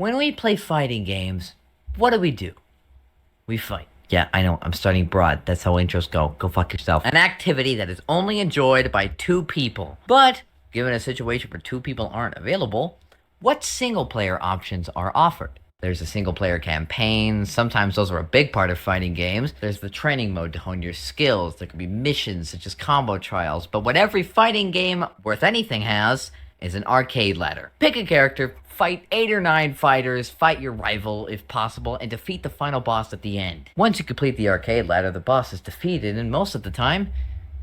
When we play fighting games, what do? We fight. Yeah, I know, I'm starting broad. That's how intros go. Go fuck yourself. An activity that is only enjoyed by two people. But, given a situation where two people aren't available, what single-player options are offered? There's a single-player campaign. Sometimes those are a big part of fighting games. There's the training mode to hone your skills. There could be missions such as combo trials. But what every fighting game worth anything has is an arcade ladder. Pick a character, fight 8 or 9 fighters, fight your rival if possible, and defeat the final boss at the end. Once you complete the arcade ladder, the boss is defeated, and most of the time,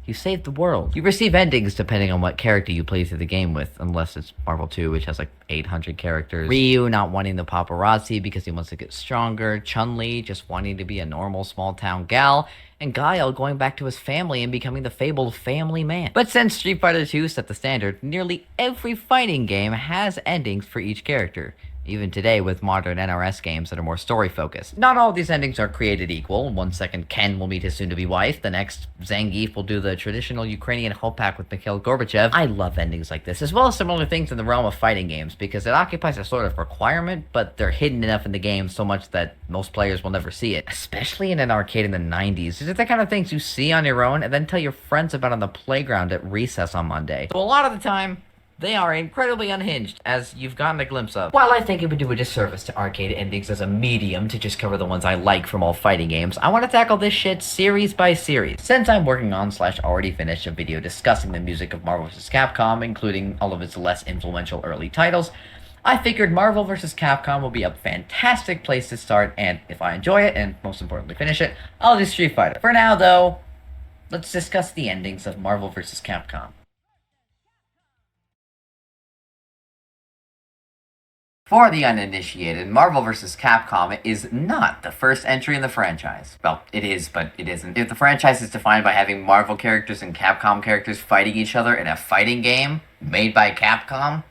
you save the world. You receive endings depending on what character you play through the game with, unless it's Marvel 2, which has like 800 characters. Ryu not wanting the paparazzi because he wants to get stronger. Chun-Li just wanting to be a normal small-town gal. And Guile going back to his family and becoming the fabled family man. But since Street Fighter 2 set the standard, nearly every fighting game has endings for each character. Even today with modern NRS games that are more story-focused. Not all of these endings are created equal. 1 second Ken will meet his soon-to-be wife. The next, Zangief will do the traditional Ukrainian hope pack with Mikhail Gorbachev. I love endings like this, as well as similar things in the realm of fighting games, because it occupies a sort of requirement, but they're hidden enough in the game so much that most players will never see it. Especially in an arcade in the 90s. These are the kind of things you see on your own and then tell your friends about on the playground at recess on Monday. So a lot of the time, they are incredibly unhinged, as you've gotten a glimpse of. While I think it would do a disservice to arcade endings as a medium to just cover the ones I like from all fighting games, I want to tackle this shit series by series. Since I'm working on / already finished a video discussing the music of Marvel vs. Capcom, including all of its less influential early titles, I figured Marvel vs. Capcom will be a fantastic place to start, and if I enjoy it, and most importantly finish it, I'll do Street Fighter. For now, though, let's discuss the endings of Marvel vs. Capcom. For the uninitiated, Marvel vs. Capcom is not the first entry in the franchise. Well, it is, but it isn't. If the franchise is defined by having Marvel characters and Capcom characters fighting each other in a fighting game made by Capcom,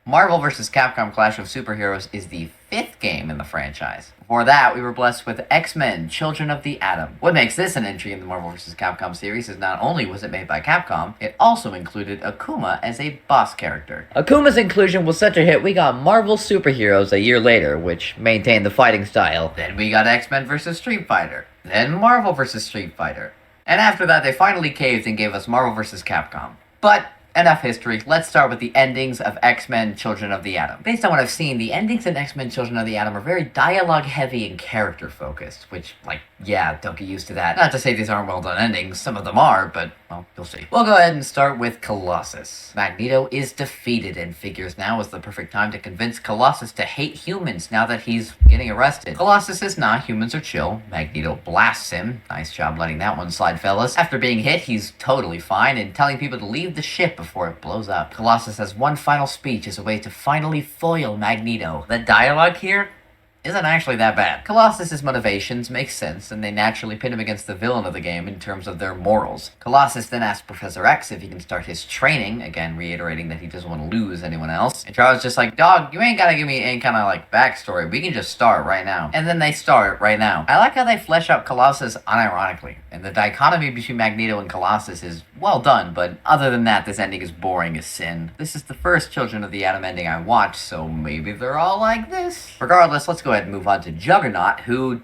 Marvel vs. Capcom Clash of Superheroes is the 5th game in the franchise. Before that, we were blessed with X-Men, Children of the Atom. What makes this an entry in the Marvel vs. Capcom series is not only was it made by Capcom, it also included Akuma as a boss character. Akuma's inclusion was such a hit, we got Marvel Superheroes a year later, which maintained the fighting style. Then we got X-Men vs. Street Fighter. Then Marvel vs. Street Fighter. And after that, they finally caved and gave us Marvel vs. Capcom. But enough history. Let's start with the endings of X-Men Children of the Atom. Based on what I've seen, the endings in X-Men Children of the Atom are very dialogue-heavy and character-focused, which, like, yeah, don't get used to that. Not to say these aren't well-done endings, some of them are, but, well, you'll see. We'll go ahead and start with Colossus. Magneto is defeated and figures now is the perfect time to convince Colossus to hate humans now that he's getting arrested. Colossus is not, humans are chill. Magneto blasts him. Nice job letting that one slide, fellas. After being hit, he's totally fine and telling people to leave the ship before it blows up. Colossus has one final speech as a way to finally foil Magneto. The dialogue here isn't actually that bad. Colossus's motivations make sense, and they naturally pit him against the villain of the game in terms of their morals. Colossus then asks Professor X if he can start his training, again reiterating that he doesn't want to lose anyone else. And Charles just like, dog, you ain't gotta give me any kind of like backstory, we can just start right now. And then they start right now. I like how they flesh out Colossus unironically, and the dichotomy between Magneto and Colossus is well done, but other than that, this ending is boring as sin. This is the first Children of the Atom ending I watched, so maybe they're all like this? Regardless, let's go ahead and move on to Juggernaut, who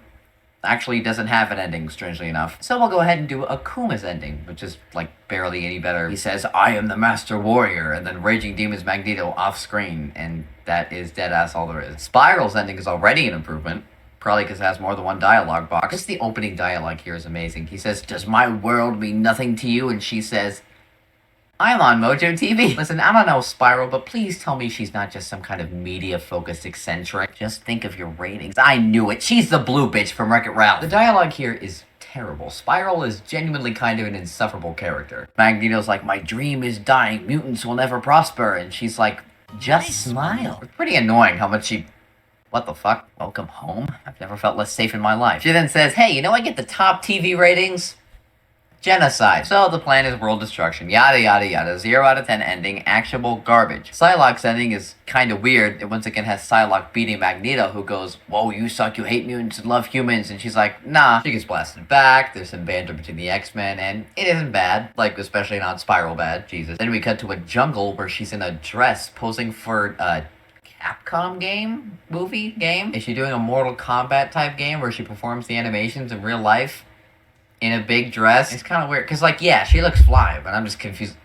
actually doesn't have an ending, strangely enough. So we'll go ahead and do Akuma's ending, which is, like, barely any better. He says, I am the Master Warrior, and then Raging Demon's Magneto off-screen, and that is deadass all there is. Spiral's ending is already an improvement, probably because it has more than one dialogue box. Just the opening dialogue here is amazing. He says, does my world mean nothing to you? And she says, I'm on Mojo TV. Listen, I don't know Spiral, but please tell me she's not just some kind of media-focused eccentric. Just think of your ratings. I knew it. She's the blue bitch from Wreck-It Ralph. The dialogue here is terrible. Spiral is genuinely kind of an insufferable character. Magneto's like, my dream is dying. Mutants will never prosper. And she's like, just smile. It's pretty annoying how much she... What the fuck? Welcome home? I've never felt less safe in my life. She then says, hey, you know I get the top TV ratings? Genocide. So the plan is world destruction. Yada yada yada. 0 out of 10 ending. Actionable garbage. Psylocke's ending is kind of weird. It once again has Psylocke beating Magneto, who goes, whoa, you suck, you hate mutants and love humans. And she's like, nah. She gets blasted back. There's some banter between the X-Men, and it isn't bad. Like, especially not Spiral bad. Jesus. Then we cut to a jungle where she's in a dress posing for, Capcom game? Is she doing a Mortal Kombat type game where she performs the animations in real life in a big dress? It's kind of weird, because, like, yeah, she looks fly, but I'm just confused.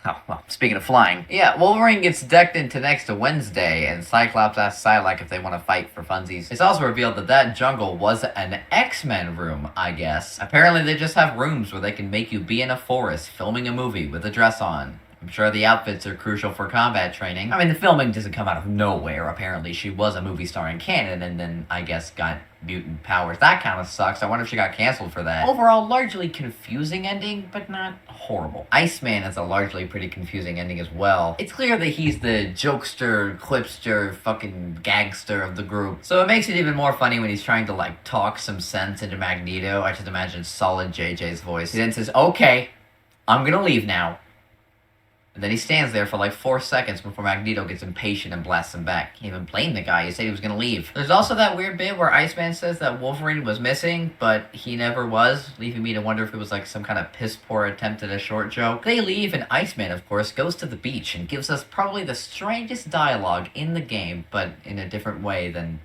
Oh, well, speaking of flying. Yeah, Wolverine gets decked into next to Wednesday, and Cyclops asks Psylocke if they want to fight for funsies. It's also revealed that that jungle was an X-Men room, I guess. Apparently they just have rooms where they can make you be in a forest filming a movie with a dress on. I'm sure the outfits are crucial for combat training. I mean, the filming doesn't come out of nowhere. Apparently, she was a movie star in canon and then, I guess, got mutant powers. That kind of sucks. I wonder if she got canceled for that. Overall, largely confusing ending, but not horrible. Iceman has a largely pretty confusing ending as well. It's clear that he's the jokester, clipster, fucking gagster of the group. So it makes it even more funny when he's trying to, like, talk some sense into Magneto. I just imagine solid JJ's voice. He then says, "Okay, I'm gonna leave now." And then he stands there for like 4 seconds before Magneto gets impatient and blasts him back. Can't even blame the guy, he said he was gonna leave. There's also that weird bit where Iceman says that Wolverine was missing, but he never was, leaving me to wonder if it was like some kind of piss-poor attempt at a short joke. They leave, and Iceman, of course, goes to the beach and gives us probably the strangest dialogue in the game, but in a different way than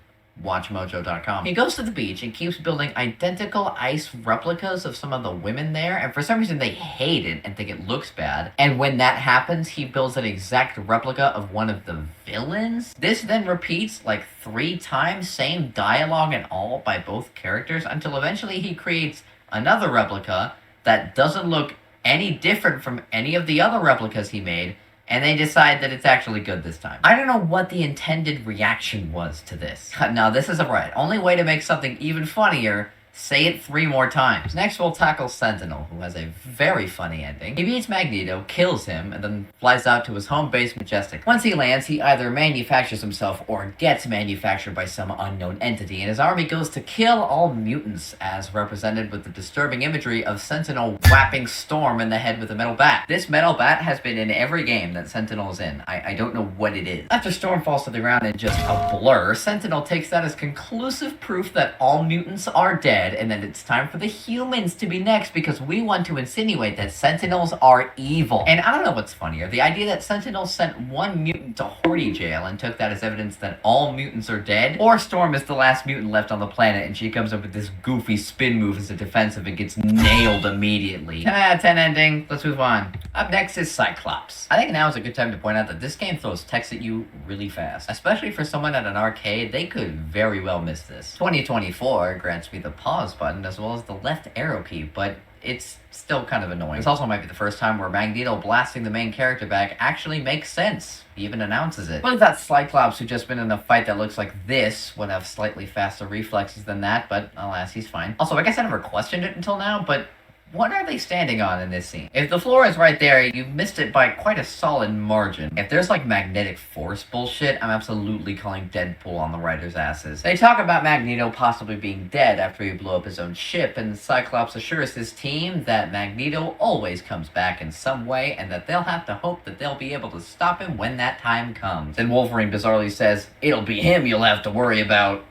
WatchMojo.com. He goes to the beach and keeps building identical ice replicas of some of the women there, and for some reason they hate it and think it looks bad. And when that happens, he builds an exact replica of one of the villains. This then repeats like 3 times, same dialogue and all by both characters, until eventually he creates another replica that doesn't look any different from any of the other replicas he made, and they decide that it's actually good this time. I don't know what the intended reaction was to this. No, this isn't right. Only way to make something even funnier, say it 3 more times. Next we'll tackle Sentinel, who has a very funny ending. He beats Magneto, kills him, and then flies out to his home base, Majestic. Once he lands, he either manufactures himself or gets manufactured by some unknown entity, and his army goes to kill all mutants, as represented with the disturbing imagery of Sentinel whapping Storm in the head with a metal bat. This metal bat has been in every game that Sentinel is in. I don't know what it is. After Storm falls to the ground in just a blur, Sentinel takes that as conclusive proof that all mutants are dead, and then it's time for the humans to be next because we want to insinuate that Sentinels are evil. And I don't know what's funnier, the idea that Sentinels sent one mutant to Horty jail and took that as evidence that all mutants are dead, or Storm is the last mutant left on the planet and she comes up with this goofy spin move as a defensive and gets nailed immediately. 10 out of 10 ending, let's move on. Up next is Cyclops. I think now is a good time to point out that this game throws text at you really fast. Especially for someone at an arcade, they could very well miss this. 2024 grants me the pause button as well as the left arrow key, but it's still kind of annoying. This also might be the first time where Magneto blasting the main character back actually makes sense. He even announces it. What if that Cyclops who just been in a fight that looks like this would have slightly faster reflexes than that, but alas, he's fine. Also, I guess I never questioned it until now, but what are they standing on in this scene? If the floor is right there, you've missed it by quite a solid margin. If there's like magnetic force bullshit, I'm absolutely calling Deadpool on the writers' asses. They talk about Magneto possibly being dead after he blew up his own ship, and Cyclops assures his team that Magneto always comes back in some way, and that they'll have to hope that they'll be able to stop him when that time comes. Then Wolverine bizarrely says, "It'll be him you'll have to worry about."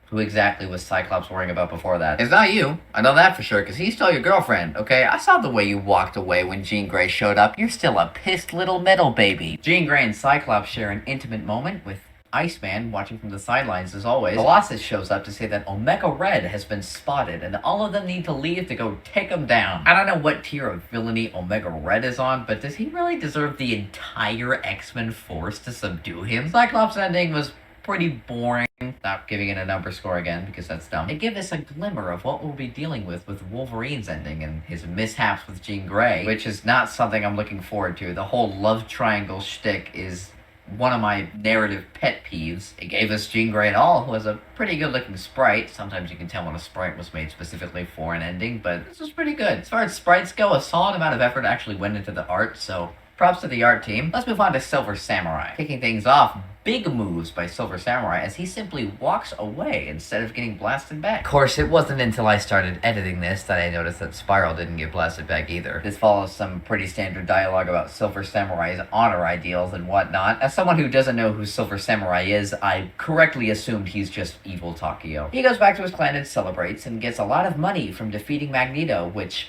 Who exactly was Cyclops worrying about before that? It's not you. I know that for sure, because he's still your girlfriend, okay? I saw the way you walked away when Jean Grey showed up. You're still a pissed little metal baby. Jean Grey and Cyclops share an intimate moment with Iceman watching from the sidelines as always. Colossus shows up to say that Omega Red has been spotted and all of them need to leave to go take him down. I don't know what tier of villainy Omega Red is on, but does he really deserve the entire X-Men force to subdue him? Cyclops' ending was pretty boring. Not giving it a number score again because that's dumb. It gives us a glimmer of what we'll be dealing with Wolverine's ending and his mishaps with Jean Grey, which is not something I'm looking forward to. The whole love triangle shtick is one of my narrative pet peeves. It gave us Jean Grey et al., who has a pretty good looking sprite. Sometimes you can tell when a sprite was made specifically for an ending, but this was pretty good. As far as sprites go, a solid amount of effort actually went into the art, so props to the art team. Let's move on to Silver Samurai. Kicking things off, big moves by Silver Samurai as he simply walks away instead of getting blasted back. Of course, it wasn't until I started editing this that I noticed that Spiral didn't get blasted back either. This follows some pretty standard dialogue about Silver Samurai's honor ideals and whatnot. As someone who doesn't know who Silver Samurai is, I correctly assumed he's just evil Takeo. He goes back to his clan and celebrates and gets a lot of money from defeating Magneto, which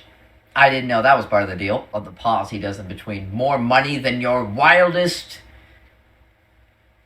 I didn't know that was part of the deal. Love the pause he does in between. More money than your wildest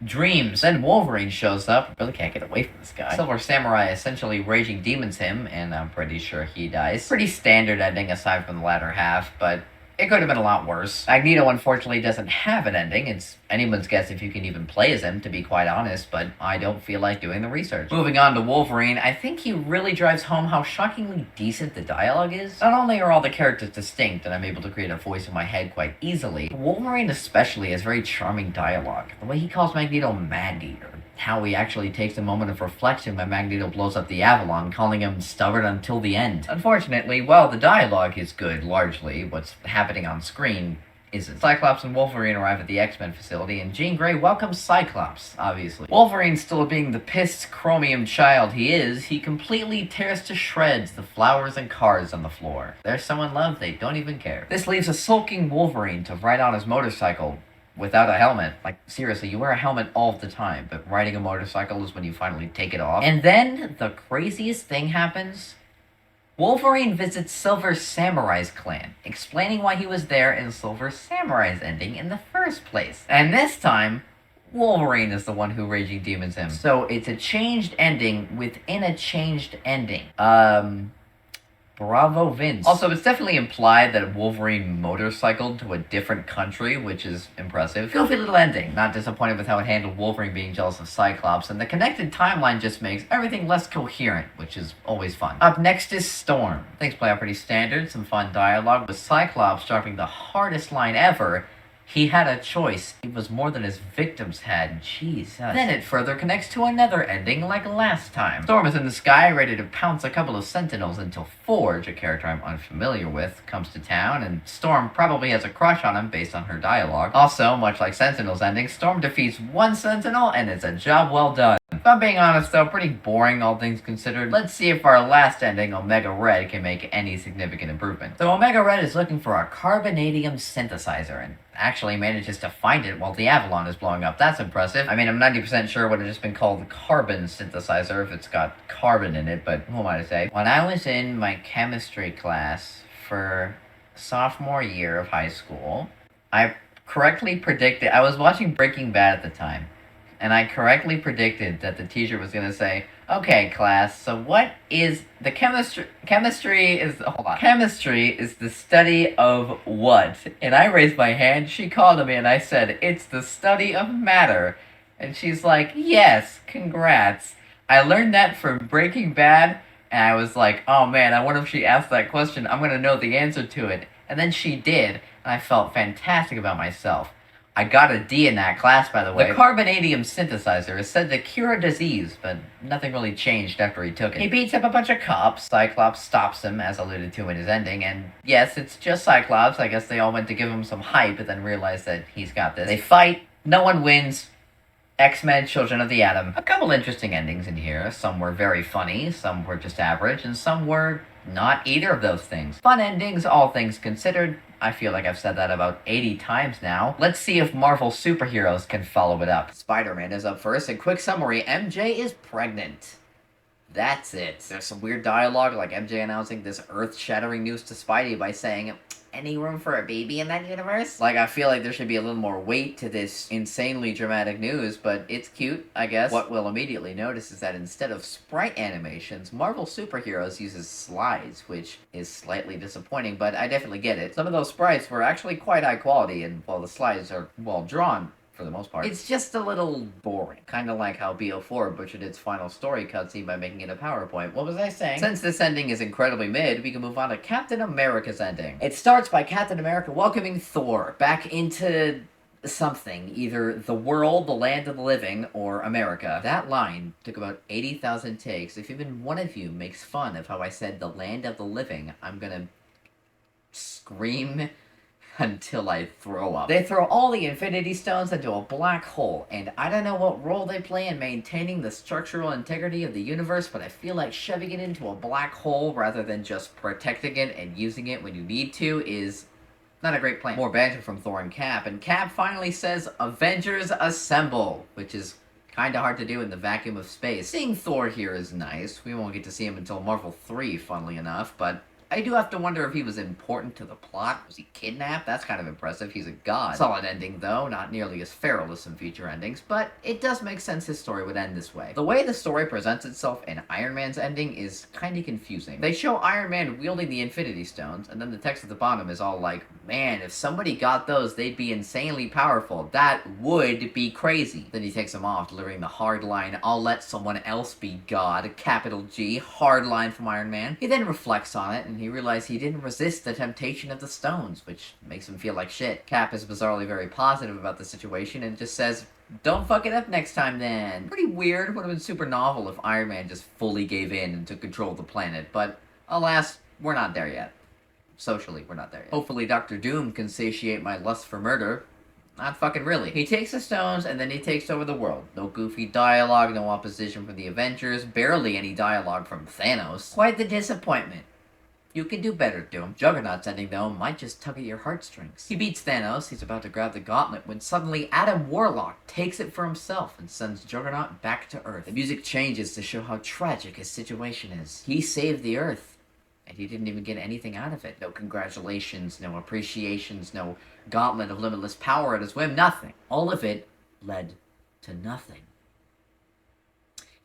dreams. Then Wolverine shows up. Really can't get away from this guy. Silver Samurai essentially raging demons him, and I'm pretty sure he dies. Pretty standard ending aside from the latter half, but it could have been a lot worse. Magneto unfortunately doesn't have an ending. It's anyone's guess if you can even play as him, to be quite honest, but I don't feel like doing the research. Moving on to Wolverine, I think he really drives home how shockingly decent the dialogue is. Not only are all the characters distinct and I'm able to create a voice in my head quite easily, Wolverine especially has very charming dialogue. The way he calls Magneto Maggie, or how he actually takes a moment of reflection when Magneto blows up the Avalon, calling him stubborn until the end. Unfortunately, while the dialogue is good largely, what's happening on screen isn't. Cyclops and Wolverine arrive at the X-Men facility, and Jean Grey welcomes Cyclops, obviously. Wolverine, still being the pissed chromium child he is, he completely tears to shreds the flowers and cars on the floor. There's someone love, they don't even care. This leaves a sulking Wolverine to ride on his motorcycle without a helmet. Like, seriously, you wear a helmet all the time, but riding a motorcycle is when you finally take it off. And then, the craziest thing happens. Wolverine visits Silver Samurai's clan, explaining why he was there in Silver Samurai's ending in the first place. And this time, Wolverine is the one who raging demons him. So it's a changed ending within a changed ending. Bravo Vince. Also, it's definitely implied that Wolverine motorcycled to a different country, which is impressive. Goofy little ending. Not disappointed with how it handled Wolverine being jealous of Cyclops, and the connected timeline just makes everything less coherent, which is always fun. Up next is Storm. Things play out pretty standard, some fun dialogue, with Cyclops dropping the hardest line ever. He had a choice. It was more than his victims had. Jesus. Then it further connects to another ending like last time. Storm is in the sky, ready to pounce a couple of Sentinels until Forge, a character I'm unfamiliar with, comes to town, and Storm probably has a crush on him based on her dialogue. Also, much like Sentinel's ending, Storm defeats one Sentinel, and it's a job well done. If I'm being honest though, pretty boring all things considered. Let's see if our last ending, Omega Red, can make any significant improvement. So Omega Red is looking for a carbonadium synthesizer, and actually manages to find it while the Avalon is blowing up. That's impressive. I mean, I'm 90% sure it would have just been called the carbon synthesizer if it's got carbon in it, but who am I to say? When I was in my chemistry class for sophomore year of high school, I correctly predicted, I was watching Breaking Bad at the time, and I correctly predicted that the teacher was going to say, okay, class, so what is the chemistry is the study of what? And I raised my hand, she called me, and I said, it's the study of matter. And she's like, yes, congrats. I learned that from Breaking Bad, and I was like, oh man, I wonder if she asked that question, I'm going to know the answer to it. And then she did, and I felt fantastic about myself. I got a D in that class, by the way. The carbonadium synthesizer is said to cure a disease, but nothing really changed after he took it. He beats up a bunch of cops. Cyclops stops him, as alluded to in his ending, and yes, it's just Cyclops. I guess they all went to give him some hype, but then realized that he's got this. They fight, no one wins. X-Men, Children of the Atom. A couple interesting endings in here. Some were very funny, some were just average, and some were not either of those things. Fun endings, all things considered. I feel like I've said that about 80 times now. Let's see if Marvel superheroes can follow it up. Spider-Man is up first, and quick summary, MJ is pregnant. That's it. There's some weird dialogue, like MJ announcing this earth-shattering news to Spidey by saying, any room for a baby in that universe? Like, I feel like there should be a little more weight to this insanely dramatic news, but it's cute, I guess. What we'll immediately notice is that instead of sprite animations, Marvel Superheroes uses slides, which is slightly disappointing, but I definitely get it. Some of those sprites were actually quite high quality, and while the slides are well drawn, for the most part, it's just a little boring. Kind of like how BO4 butchered its final story cutscene by making it a PowerPoint. What was I saying? Since this ending is incredibly mid, we can move on to Captain America's ending. It starts by Captain America welcoming Thor back into something, either the world, the land of the living, or America. That line took about 80,000 takes. If even one of you makes fun of how I said the land of the living, I'm gonna scream until I throw up. They throw all the Infinity Stones into a black hole, and I don't know what role they play in maintaining the structural integrity of the universe, but I feel like shoving it into a black hole rather than just protecting it and using it when you need to is not a great plan. More banter from Thor and Cap finally says, Avengers Assemble, which is kinda hard to do in the vacuum of space. Seeing Thor here is nice. We won't get to see him until Marvel 3, funnily enough, but I do have to wonder if he was important to the plot. Was he kidnapped? That's kind of impressive. He's a god. Solid ending, though. Not nearly as feral as some future endings, but it does make sense his story would end this way. The way the story presents itself in Iron Man's ending is kind of confusing. They show Iron Man wielding the Infinity Stones, and then the text at the bottom is all like, man, if somebody got those, they'd be insanely powerful. That would be crazy. Then he takes them off, delivering the hard line, I'll let someone else be God, capital G, hard line from Iron Man. He then reflects on it, and he realized he didn't resist the temptation of the stones, which makes him feel like shit. Cap is bizarrely very positive about the situation, and just says, don't fuck it up next time then. Pretty weird. Would have been super novel if Iron Man just fully gave in and took control of the planet, but alas, we're not there yet. Socially, we're not there yet. Hopefully Dr. Doom can satiate my lust for murder. Not fucking really. He takes the stones, and then he takes over the world. No goofy dialogue, no opposition from the Avengers, barely any dialogue from Thanos. Quite the disappointment. You can do better, Doom. Juggernaut's ending, though, might just tug at your heartstrings. He beats Thanos, he's about to grab the gauntlet, when suddenly Adam Warlock takes it for himself and sends Juggernaut back to Earth. The music changes to show how tragic his situation is. He saved the Earth, and he didn't even get anything out of it. No congratulations, no appreciations, no gauntlet of limitless power at his whim, nothing. All of it led to nothing.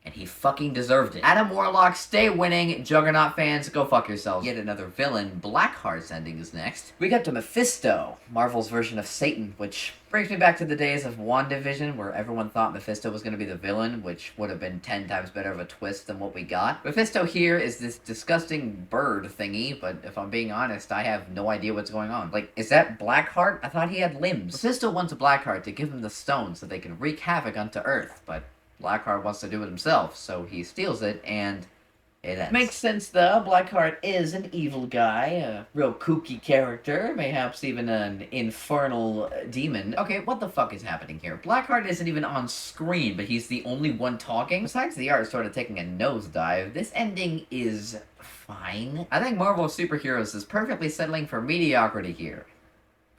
And he fucking deserved it. Adam Warlock, stay winning. Juggernaut fans, go fuck yourselves. Yet another villain. Blackheart's ending is next. We got to Mephisto, Marvel's version of Satan, which brings me back to the days of WandaVision, where everyone thought Mephisto was going to be the villain, which would have been 10 times better of a twist than what we got. Mephisto here is this disgusting bird thingy, but if I'm being honest, I have no idea what's going on. Like, is that Blackheart? I thought he had limbs. Mephisto wants a Blackheart to give him the stone so they can wreak havoc onto Earth, but Blackheart wants to do it himself, so he steals it, and it ends. Makes sense, though. Blackheart is an evil guy, a real kooky character, mayhaps even an infernal demon. Okay, what the fuck is happening here? Blackheart isn't even on screen, but he's the only one talking. Besides the art sort of taking a nosedive, this ending is fine. I think Marvel Superheroes is perfectly settling for mediocrity here.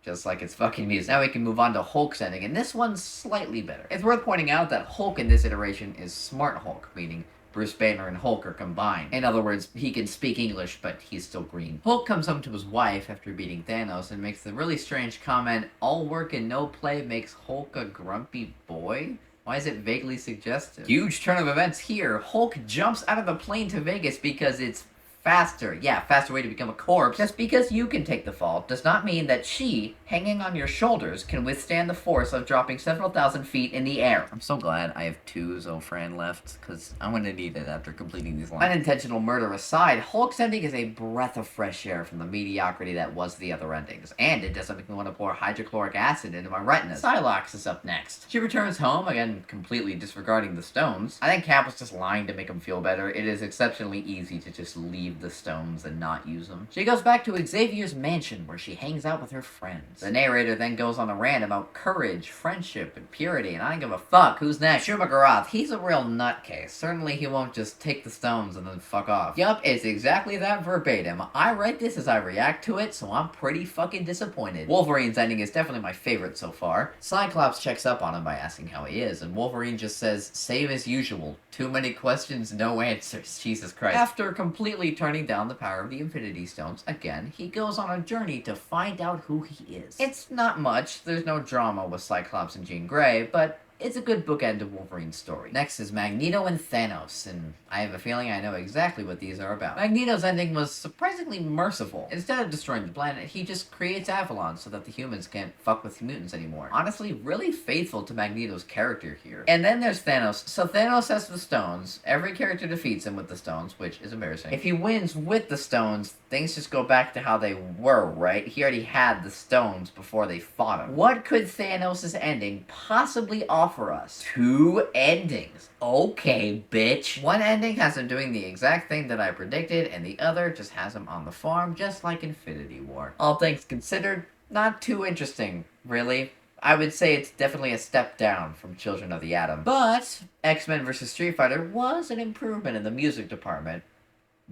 Just like it's fucking music. Now we can move on to Hulk's ending, and this one's slightly better. It's worth pointing out that Hulk in this iteration is Smart Hulk, meaning Bruce Banner and Hulk are combined. In other words, he can speak English, but he's still green. Hulk comes home to his wife after beating Thanos and makes the really strange comment, all work and no play makes Hulk a grumpy boy? Why is it vaguely suggestive? Huge turn of events here. Hulk jumps out of the plane to Vegas because it's faster. Yeah, faster way to become a corpse. Just because you can take the fall does not mean that she, hanging on your shoulders, can withstand the force of dropping several thousand feet in the air. I'm so glad I have 2 Zofran left, because I'm gonna need it after completing these lines. Unintentional murder aside, Hulk's ending is a breath of fresh air from the mediocrity that was the other endings, and it doesn't make me want to pour hydrochloric acid into my retinas. Psylocke is up next. She returns home, again completely disregarding the stones. I think Cap was just lying to make him feel better. It is exceptionally easy to just leave the stones and not use them. She goes back to Xavier's mansion where she hangs out with her friends. The narrator then goes on a rant about courage, friendship, and purity, and I don't give a fuck. Who's next? Shumagarath. He's a real nutcase. Certainly he won't just take the stones and then fuck off. Yup, it's exactly that verbatim. I write this as I react to it, so I'm pretty fucking disappointed. Wolverine's ending is definitely my favorite so far. Cyclops checks up on him by asking how he is, and Wolverine just says, same as usual. Too many questions, no answers. Jesus Christ. After completely turning down the power of the Infinity Stones, again, he goes on a journey to find out who he is. It's not much, there's no drama with Cyclops and Jean Grey, but it's a good bookend to Wolverine's story. Next is Magneto and Thanos, and I have a feeling I know exactly what these are about. Magneto's ending was surprisingly merciful. Instead of destroying the planet, he just creates Avalon so that the humans can't fuck with mutants anymore. Honestly, really faithful to Magneto's character here. And then there's Thanos. So Thanos has the stones. Every character defeats him with the stones, which is embarrassing. If he wins with the stones, things just go back to how they were, right? He already had the stones before they fought him. What could Thanos' ending possibly offer us? 2 endings. Okay, bitch. One ending has him doing the exact thing that I predicted, and the other just has him on the farm, just like Infinity War. All things considered, not too interesting, really. I would say it's definitely a step down from Children of the Atom. But X-Men vs. Street Fighter was an improvement in the music department.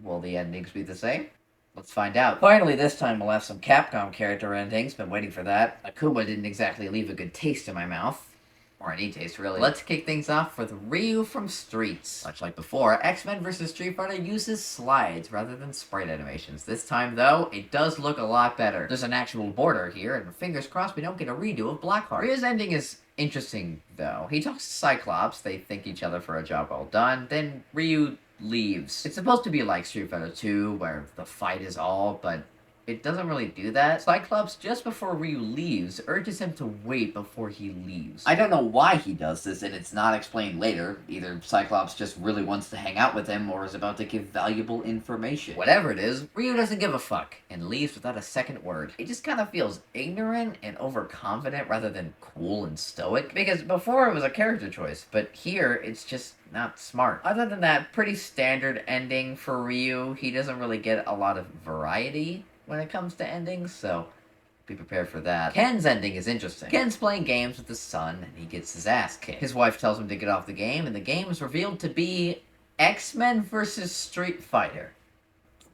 Will the endings be the same? Let's find out. Finally, this time we'll have some Capcom character endings. Been waiting for that. Akuma didn't exactly leave a good taste in my mouth. or any taste really. Let's kick things off with Ryu from Streets. Much like before, X-Men vs. Street Fighter uses slides rather than sprite animations. This time though, it does look a lot better. There's an actual border here, and fingers crossed we don't get a redo of Blackheart. Ryu's ending is interesting though. He talks to Cyclops, they thank each other for a job well done, then Ryu leaves. It's supposed to be like Street Fighter 2, where the fight is all, but it doesn't really do that. Cyclops, just before Ryu leaves, urges him to wait before he leaves. I don't know why he does this, and it's not explained later. Either Cyclops just really wants to hang out with him, or is about to give valuable information. Whatever it is, Ryu doesn't give a fuck, and leaves without a second word. It just kind of feels ignorant and overconfident rather than cool and stoic, because before it was a character choice, but here it's just not smart. Other than that, pretty standard ending for Ryu. He doesn't really get a lot of variety when it comes to endings, so be prepared for that. Ken's ending is interesting. Ken's playing games with his son, and he gets his ass kicked. His wife tells him to get off the game, and the game is revealed to be X-Men vs. Street Fighter.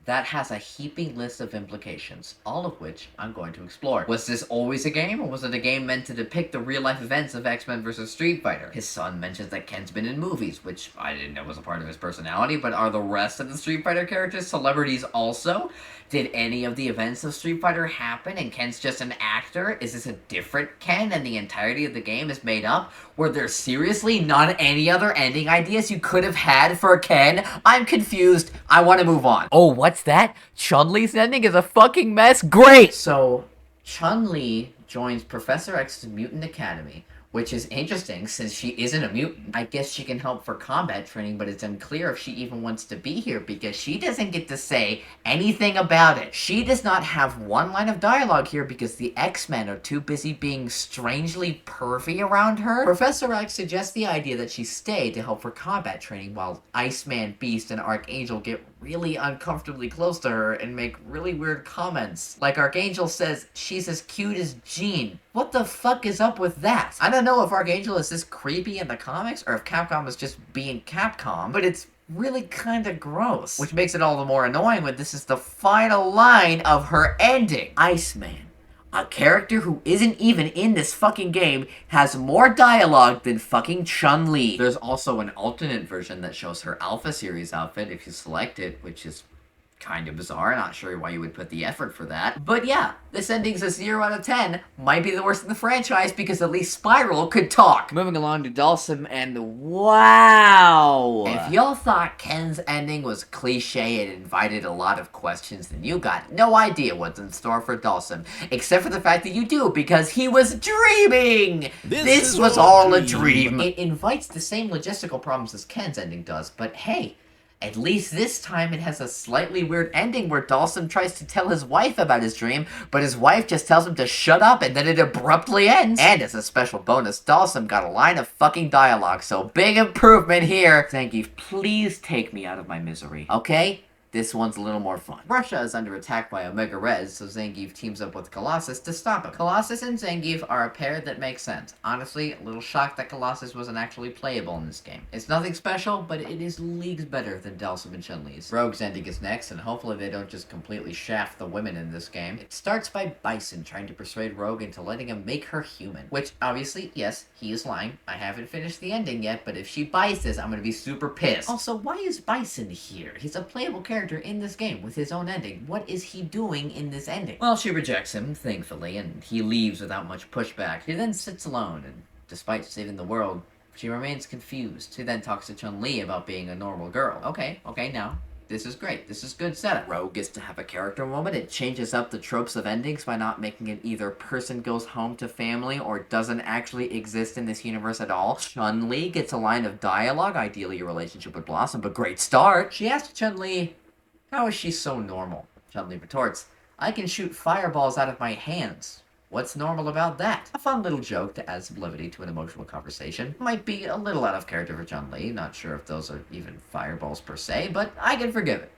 That has a heaping list of implications, all of which I'm going to explore. Was this always a game, or was it a game meant to depict the real-life events of X-Men vs. Street Fighter? His son mentions that Ken's been in movies, which I didn't know was a part of his personality, but are the rest of the Street Fighter characters celebrities also? Did any of the events of Street Fighter happen and Ken's just an actor? Is this a different Ken and the entirety of the game is made up? Were there seriously not any other ending ideas you could have had for Ken? I'm confused. I want to move on. Oh, what's that? Chun-Li's ending is a fucking mess? Great! So, Chun-Li joins Professor X's Mutant Academy, which is interesting since she isn't a mutant. I guess she can help for combat training, but it's unclear if she even wants to be here because she doesn't get to say anything about it. She does not have one line of dialogue here because the X-Men are too busy being strangely pervy around her. Professor X suggests the idea that she stay to help for combat training while Iceman, Beast, and Archangel get really uncomfortably close to her and make really weird comments. Like Archangel says, she's as cute as Jean. What the fuck is up with that? I don't know if Archangel is this creepy in the comics or if Capcom is just being Capcom, but it's really kinda gross. Which makes it all the more annoying when this is the final line of her ending. Iceman, a character who isn't even in this fucking game, has more dialogue than fucking Chun-Li. There's also an alternate version that shows her Alpha Series outfit if you select it, which is kind of bizarre. Not sure why you would put the effort for that. But yeah, this ending's a 0 out of 10. Might be the worst in the franchise because at least Spiral could talk. Moving along to Dhalsim, and wow! If y'all thought Ken's ending was cliche and invited a lot of questions, then you got no idea what's in store for Dhalsim. Except for the fact that you do, because he was dreaming! This was all a dream. It invites the same logistical problems as Ken's ending does, but hey, at least this time it has a slightly weird ending where Dhalsim tries to tell his wife about his dream, but his wife just tells him to shut up and then it abruptly ends. And as a special bonus, Dhalsim got a line of fucking dialogue, so big improvement here. Zangief, please take me out of my misery, okay? This one's a little more fun. Russia is under attack by Omega Red, so Zangief teams up with Colossus to stop him. Colossus and Zangief are a pair that makes sense. Honestly, a little shocked that Colossus wasn't actually playable in this game. It's nothing special, but it is leagues better than Dhalsim and Chun-Li's. Rogue's ending is next, and hopefully they don't just completely shaft the women in this game. It starts by Bison trying to persuade Rogue into letting him make her human. Which, obviously, yes, he is lying. I haven't finished the ending yet, but if she buys this, I'm gonna be super pissed. Also, why is Bison here? He's a playable character in this game with his own ending. What is he doing in this ending? Well, she rejects him, thankfully, and he leaves without much pushback. He then sits alone, and despite saving the world, she remains confused. She then talks to Chun-Li about being a normal girl. Okay, now, this is great. This is good setup. Rogue gets to have a character moment. It changes up the tropes of endings by not making it either person goes home to family or doesn't actually exist in this universe at all. Chun-Li gets a line of dialogue, ideally a relationship with Blossom, but great start. She asks Chun-Li, how is she so normal? Chun-Li retorts, I can shoot fireballs out of my hands. What's normal about that? A fun little joke to add some levity to an emotional conversation. Might be a little out of character for Chun-Li, not sure if those are even fireballs per se, but I can forgive it.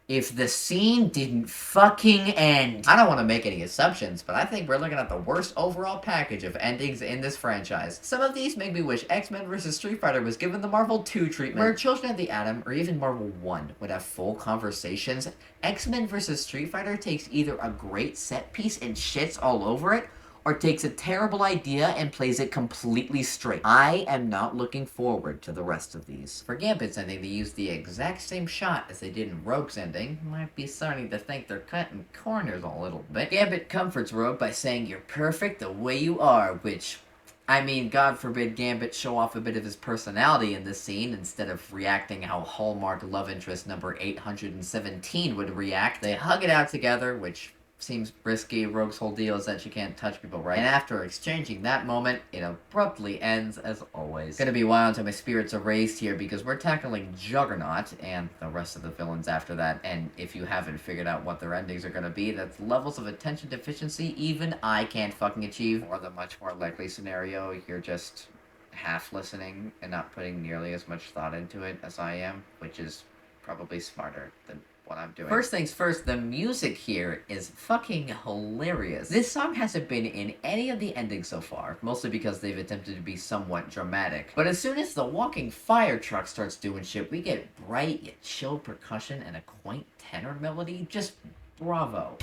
If the scene didn't fucking end. I don't want to make any assumptions, but I think we're looking at the worst overall package of endings in this franchise. Some of these make me wish X-Men vs. Street Fighter was given the Marvel 2 treatment, where Children of the Atom, or even Marvel 1, would have full conversations. X-Men vs. Street Fighter takes either a great set piece and shits all over it, or takes a terrible idea and plays it completely straight. I am not looking forward to the rest of these. For Gambit's ending, they used the exact same shot as they did in Rogue's ending. Might be starting to think they're cutting corners a little bit. Gambit comforts Rogue by saying, "You're perfect the way you are," which, I mean, God forbid Gambit show off a bit of his personality in this scene instead of reacting how Hallmark love interest number 817 would react. They hug it out together, which seems risky. Rogue's whole deal is that she can't touch people, right? And after exchanging that moment, it abruptly ends as always. Gonna be a while until my spirits are raised here because we're tackling Juggernaut and the rest of the villains after that, and if you haven't figured out what their endings are gonna be, that's levels of attention deficiency even I can't fucking achieve. Or the much more likely scenario, you're just half listening and not putting nearly as much thought into it as I am, which is probably smarter than what I'm doing. First things first, the music here is fucking hilarious. This song hasn't been in any of the endings so far, mostly because they've attempted to be somewhat dramatic. But as soon as the walking fire truck starts doing shit, we get bright yet chill percussion and a quaint tenor melody. Just bravo.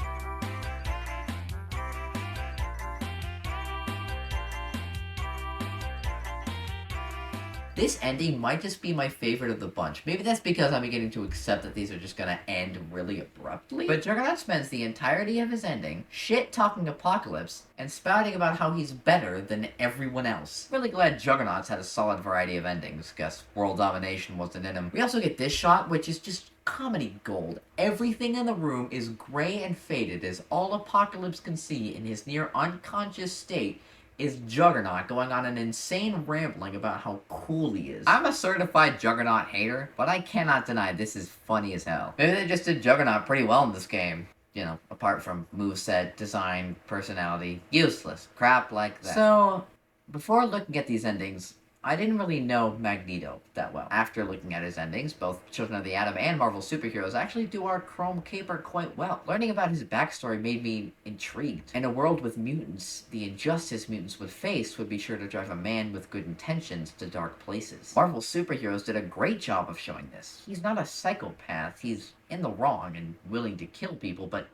This ending might just be my favorite of the bunch. Maybe that's because I'm beginning to accept that these are just gonna end really abruptly. But Juggernaut spends the entirety of his ending shit-talking Apocalypse and spouting about how he's better than everyone else. Really glad Juggernaut's had a solid variety of endings. Guess world domination wasn't in him. We also get this shot, which is just comedy gold. Everything in the room is gray and faded as all Apocalypse can see in his near unconscious state is Juggernaut going on an insane rambling about how cool he is. I'm a certified Juggernaut hater, but I cannot deny this is funny as hell. Maybe they just did Juggernaut pretty well in this game. You know, apart from moveset, design, personality, useless. Crap like that. So, before looking at these endings, I didn't really know Magneto that well. After looking at his endings, both Children of the Atom and Marvel Superheroes actually do our Chrome Caper quite well. Learning about his backstory made me intrigued. In a world with mutants, the injustice mutants would face would be sure to drive a man with good intentions to dark places. Marvel Superheroes did a great job of showing this. He's not a psychopath, he's in the wrong and willing to kill people, but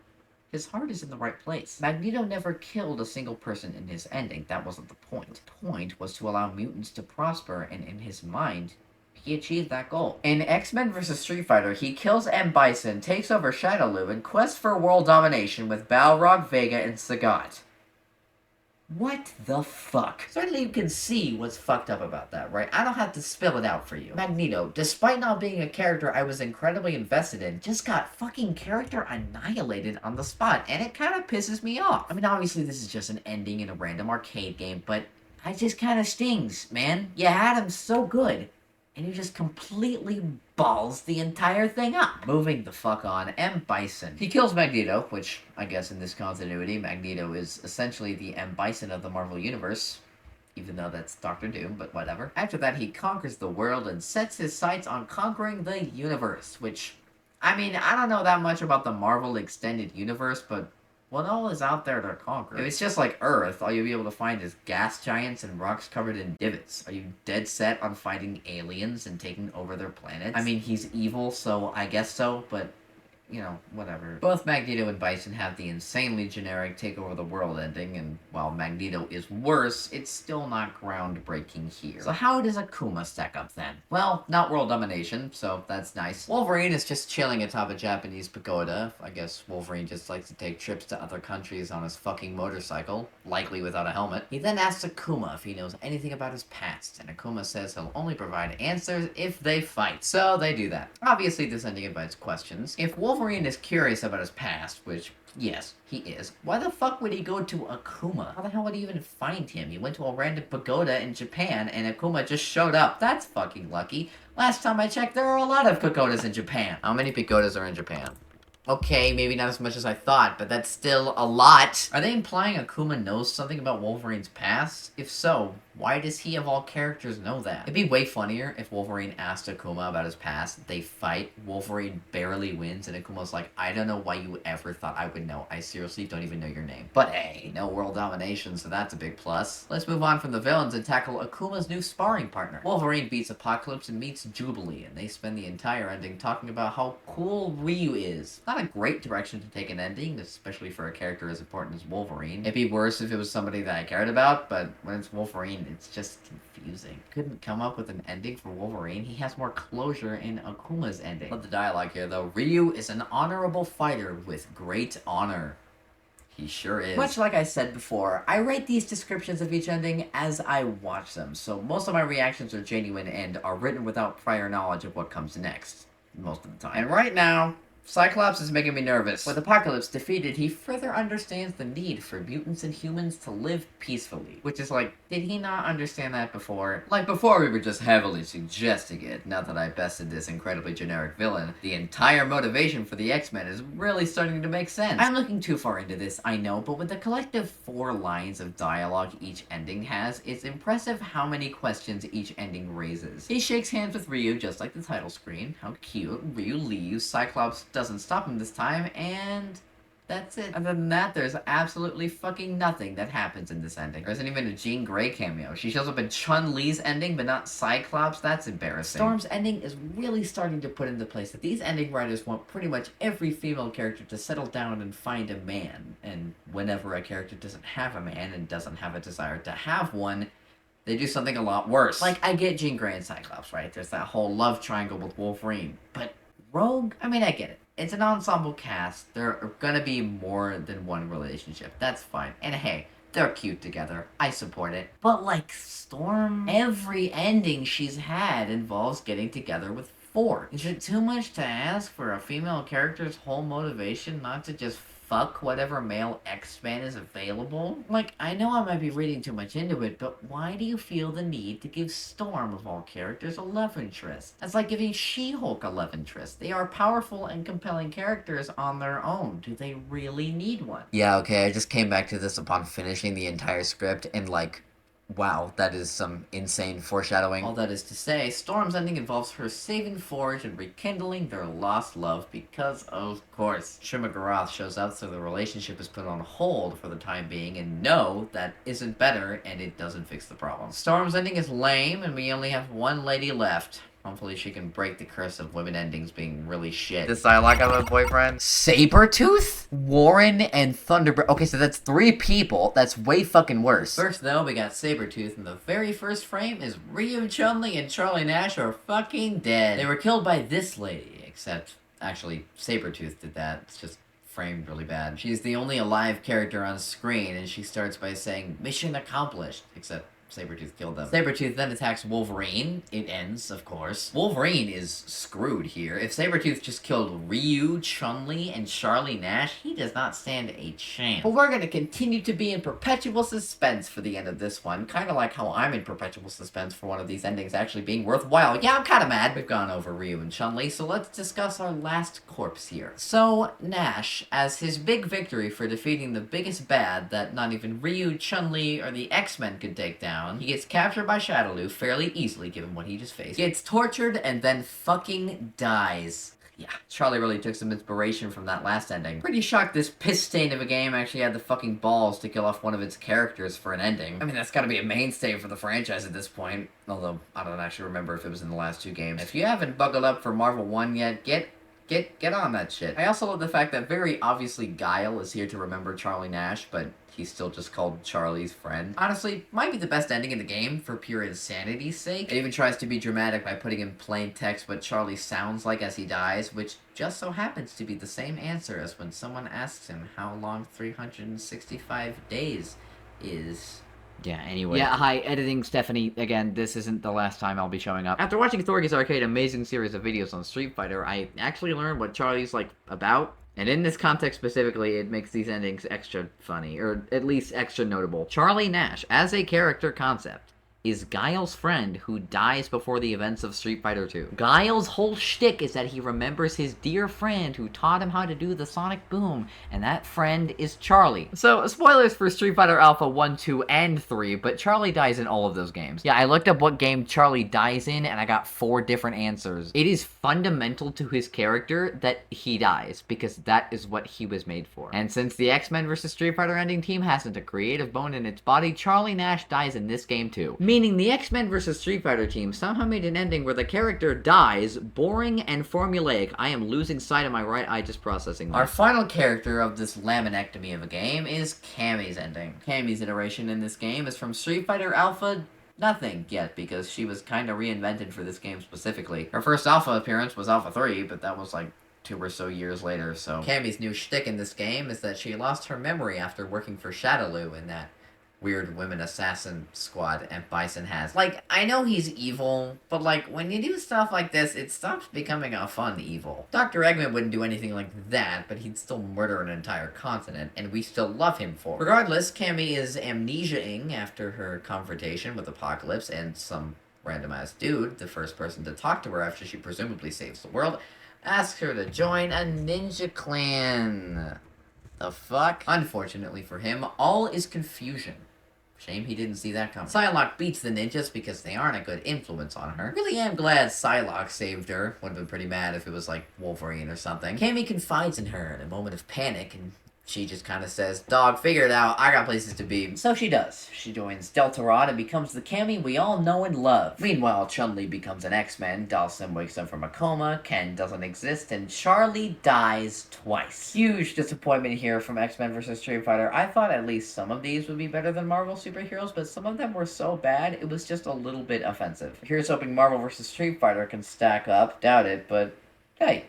his heart is in the right place. Magneto never killed a single person in his ending. That wasn't the point. The point was to allow mutants to prosper, and in his mind, he achieved that goal. In X-Men vs. Street Fighter, he kills M. Bison, takes over Shadowloo, and quests for world domination with Balrog, Vega, and Sagat. What the fuck? Certainly you can see what's fucked up about that, right? I don't have to spill it out for you. Magneto, despite not being a character I was incredibly invested in, just got fucking character annihilated on the spot, and it kind of pisses me off. I mean, obviously this is just an ending in a random arcade game, but it just kind of stings, man. You had him so good, and you just completely balls the entire thing up. Moving the fuck on, M. Bison. He kills Magneto, which, I guess in this continuity, Magneto is essentially the M. Bison of the Marvel Universe, even though that's Doctor Doom, but whatever. After that, he conquers the world and sets his sights on conquering the universe, which, I mean, I don't know that much about the Marvel Extended Universe, but what all is out there to conquer? If it's just like Earth, all you'll be able to find is gas giants and rocks covered in divots. Are you dead set on fighting aliens and taking over their planets? I mean, he's evil, so I guess so, but you know, whatever. Both Magneto and Bison have the insanely generic take over the world ending, and while Magneto is worse, it's still not groundbreaking here. So how does Akuma stack up then? Well, not world domination, so that's nice. Wolverine is just chilling atop a Japanese pagoda. I guess Wolverine just likes to take trips to other countries on his fucking motorcycle, likely without a helmet. He then asks Akuma if he knows anything about his past, and Akuma says he'll only provide answers if they fight. So they do that. Obviously, this ending invites questions. If Wolverine is curious about his past, which, yes, he is, why the fuck would he go to Akuma? How the hell would he even find him? He went to a random pagoda in Japan, and Akuma just showed up. That's fucking lucky. Last time I checked, there are a lot of pagodas in Japan. How many pagodas are in Japan? Okay, maybe not as much as I thought, but that's still a lot. Are they implying Akuma knows something about Wolverine's past? If so, why does he of all characters know that? It'd be way funnier if Wolverine asked Akuma about his past, they fight, Wolverine barely wins, and Akuma's like, I don't know why you ever thought I would know. I seriously don't even know your name. But hey, no world domination, so that's a big plus. Let's move on from the villains and tackle Akuma's new sparring partner. Wolverine beats Apocalypse and meets Jubilee, and they spend the entire ending talking about how cool Ryu is. Not not a great direction to take an ending, especially for a character as important as Wolverine. It'd be worse if it was somebody that I cared about, but when it's Wolverine, it's just confusing. Couldn't come up with an ending for Wolverine. He has more closure in Akuma's ending. Love the dialogue here, though. Ryu is an honorable fighter with great honor. He sure is. Much like I said before, I rate these descriptions of each ending as I watch them, so most of my reactions are genuine and are written without prior knowledge of what comes next. Most of the time. And right now, Cyclops is making me nervous. With Apocalypse defeated, he further understands the need for mutants and humans to live peacefully. Which is like, did he not understand that before? Like, before we were just heavily suggesting it. Now that I bested this incredibly generic villain, the entire motivation for the X-Men is really starting to make sense. I'm looking too far into this, I know, but with the collective 4 lines of dialogue each ending has, it's impressive how many questions each ending raises. He shakes hands with Ryu, just like the title screen. How cute. Ryu leaves. Cyclops doesn't stop him this time, and that's it. Other than that, there's absolutely fucking nothing that happens in this ending. There isn't even a Jean Grey cameo. She shows up in Chun-Li's ending, but not Cyclops. That's embarrassing. Storm's ending is really starting to put into place that these ending writers want pretty much every female character to settle down and find a man. And whenever a character doesn't have a man and doesn't have a desire to have one, they do something a lot worse. Like, I get Jean Grey and Cyclops, right? There's that whole love triangle with Wolverine. But Rogue? I mean, I get it. It's an ensemble cast. There are gonna be more than one relationship. That's fine. And hey, they're cute together. I support it. But like Storm, every ending she's had involves getting together with Ford. Is it too much to ask for a female character's whole motivation not to just fuck whatever male X-Man is available? Like, I know I might be reading too much into it, but why do you feel the need to give Storm, of all characters, a love interest? That's like giving She-Hulk a love interest. They are powerful and compelling characters on their own. Do they really need one? Yeah, okay, I just came back to this upon finishing the entire script, and like, wow, that is some insane foreshadowing. All that is to say, Storm's ending involves her saving Forge and rekindling their lost love because, of course, Shuma-Gorath shows up so the relationship is put on hold for the time being, and no, that isn't better, and it doesn't fix the problem. Storm's ending is lame, and we only have one lady left. Hopefully she can break the curse of women endings being really shit. This dialogue of a boyfriend? Sabretooth? Warren and Thunderbird. Okay, so that's 3 people. That's way fucking worse. First, though, we got Sabretooth, and the very first frame is Ryu, Chun-Li, and Charlie Nash are fucking dead. They were killed by this lady, except, actually, Sabretooth did that. It's just framed really bad. She's the only alive character on screen, and she starts by saying, "Mission accomplished," except Sabretooth killed them. Sabretooth then attacks Wolverine. It ends, of course. Wolverine is screwed here. If Sabretooth just killed Ryu, Chun-Li, and Charlie Nash, he does not stand a chance. But we're gonna continue to be in perpetual suspense for the end of this one. Kinda like how I'm in perpetual suspense for one of these endings actually being worthwhile. Yeah, I'm kinda mad. We've gone over Ryu and Chun-Li, so let's discuss our last corpse here. So, Nash, as his big victory for defeating the biggest bad that not even Ryu, Chun-Li, or the X-Men could take down, he gets captured by Shadaloo fairly easily given what he just faced. Gets tortured and then fucking dies. Yeah, Charlie really took some inspiration from that last ending. Pretty shocked this piss stain of a game actually had the fucking balls to kill off one of its characters for an ending. I mean, that's gotta be a mainstay for the franchise at this point. Although, I don't actually remember if it was in the last 2 games. If you haven't buckled up for Marvel 1 yet, get on that shit. I also love the fact that very obviously Guile is here to remember Charlie Nash, but he's still just called Charlie's friend. Honestly, might be the best ending in the game for pure insanity's sake. It even tries to be dramatic by putting in plain text what Charlie sounds like as he dies, which just so happens to be the same answer as when someone asks him how long 365 days is. Yeah, anyway. Yeah, hi, editing Stephanie. Again, this isn't the last time I'll be showing up. After watching Thorgy's Arcade amazing series of videos on Street Fighter, I actually learned what Charlie's, like, about. And in this context specifically, it makes these endings extra funny, or at least extra notable. Charlie Nash, as a character concept, is Guile's friend who dies before the events of Street Fighter 2. Guile's whole shtick is that he remembers his dear friend who taught him how to do the sonic boom, and that friend is Charlie. So, spoilers for Street Fighter Alpha 1, 2, and 3, but Charlie dies in all of those games. Yeah, I looked up what game Charlie dies in, and I got 4 different answers. It is fundamental to his character that he dies, because that is what he was made for. And since the X-Men vs. Street Fighter ending team hasn't a creative bone in its body, Charlie Nash dies in this game too. Meaning the X-Men vs. Street Fighter team somehow made an ending where the character dies, boring and formulaic. I am losing sight of my right eye just processing that. Our final character of this laminectomy of a game is Cammy's ending. Cammy's iteration in this game is from Street Fighter Alpha nothing yet, because she was kind of reinvented for this game specifically. Her first Alpha appearance was Alpha 3, but that was like 2 or so years later, so... Cammy's new shtick in this game is that she lost her memory after working for Shadaloo in that weird women assassin squad and Bison has. Like, I know he's evil, but like, when you do stuff like this, it stops becoming a fun evil. Dr. Eggman wouldn't do anything like that, but he'd still murder an entire continent, and we still love him for it. Regardless, Cammy is amnesia-ing after her confrontation with Apocalypse and some random-ass dude, the first person to talk to her after she presumably saves the world, asks her to join a ninja clan. The fuck? Unfortunately for him, all is confusion. Shame he didn't see that coming. Psylocke beats the ninjas because they aren't a good influence on her. Really am glad Psylocke saved her. Would have been pretty mad if it was like Wolverine or something. Cammy confides in her in a moment of panic, and she just kind of says, "Dog, figure it out, I got places to be." So she does. She joins Deltarune and becomes the Cammy we all know and love. Meanwhile, Chun-Li becomes an X-Men, Dhalsim wakes up from a coma, Ken doesn't exist, and Charlie dies twice. Huge disappointment here from X-Men vs. Street Fighter. I thought at least some of these would be better than Marvel superheroes, but some of them were so bad, it was just a little bit offensive. Here's hoping Marvel vs. Street Fighter can stack up. Doubt it, but hey.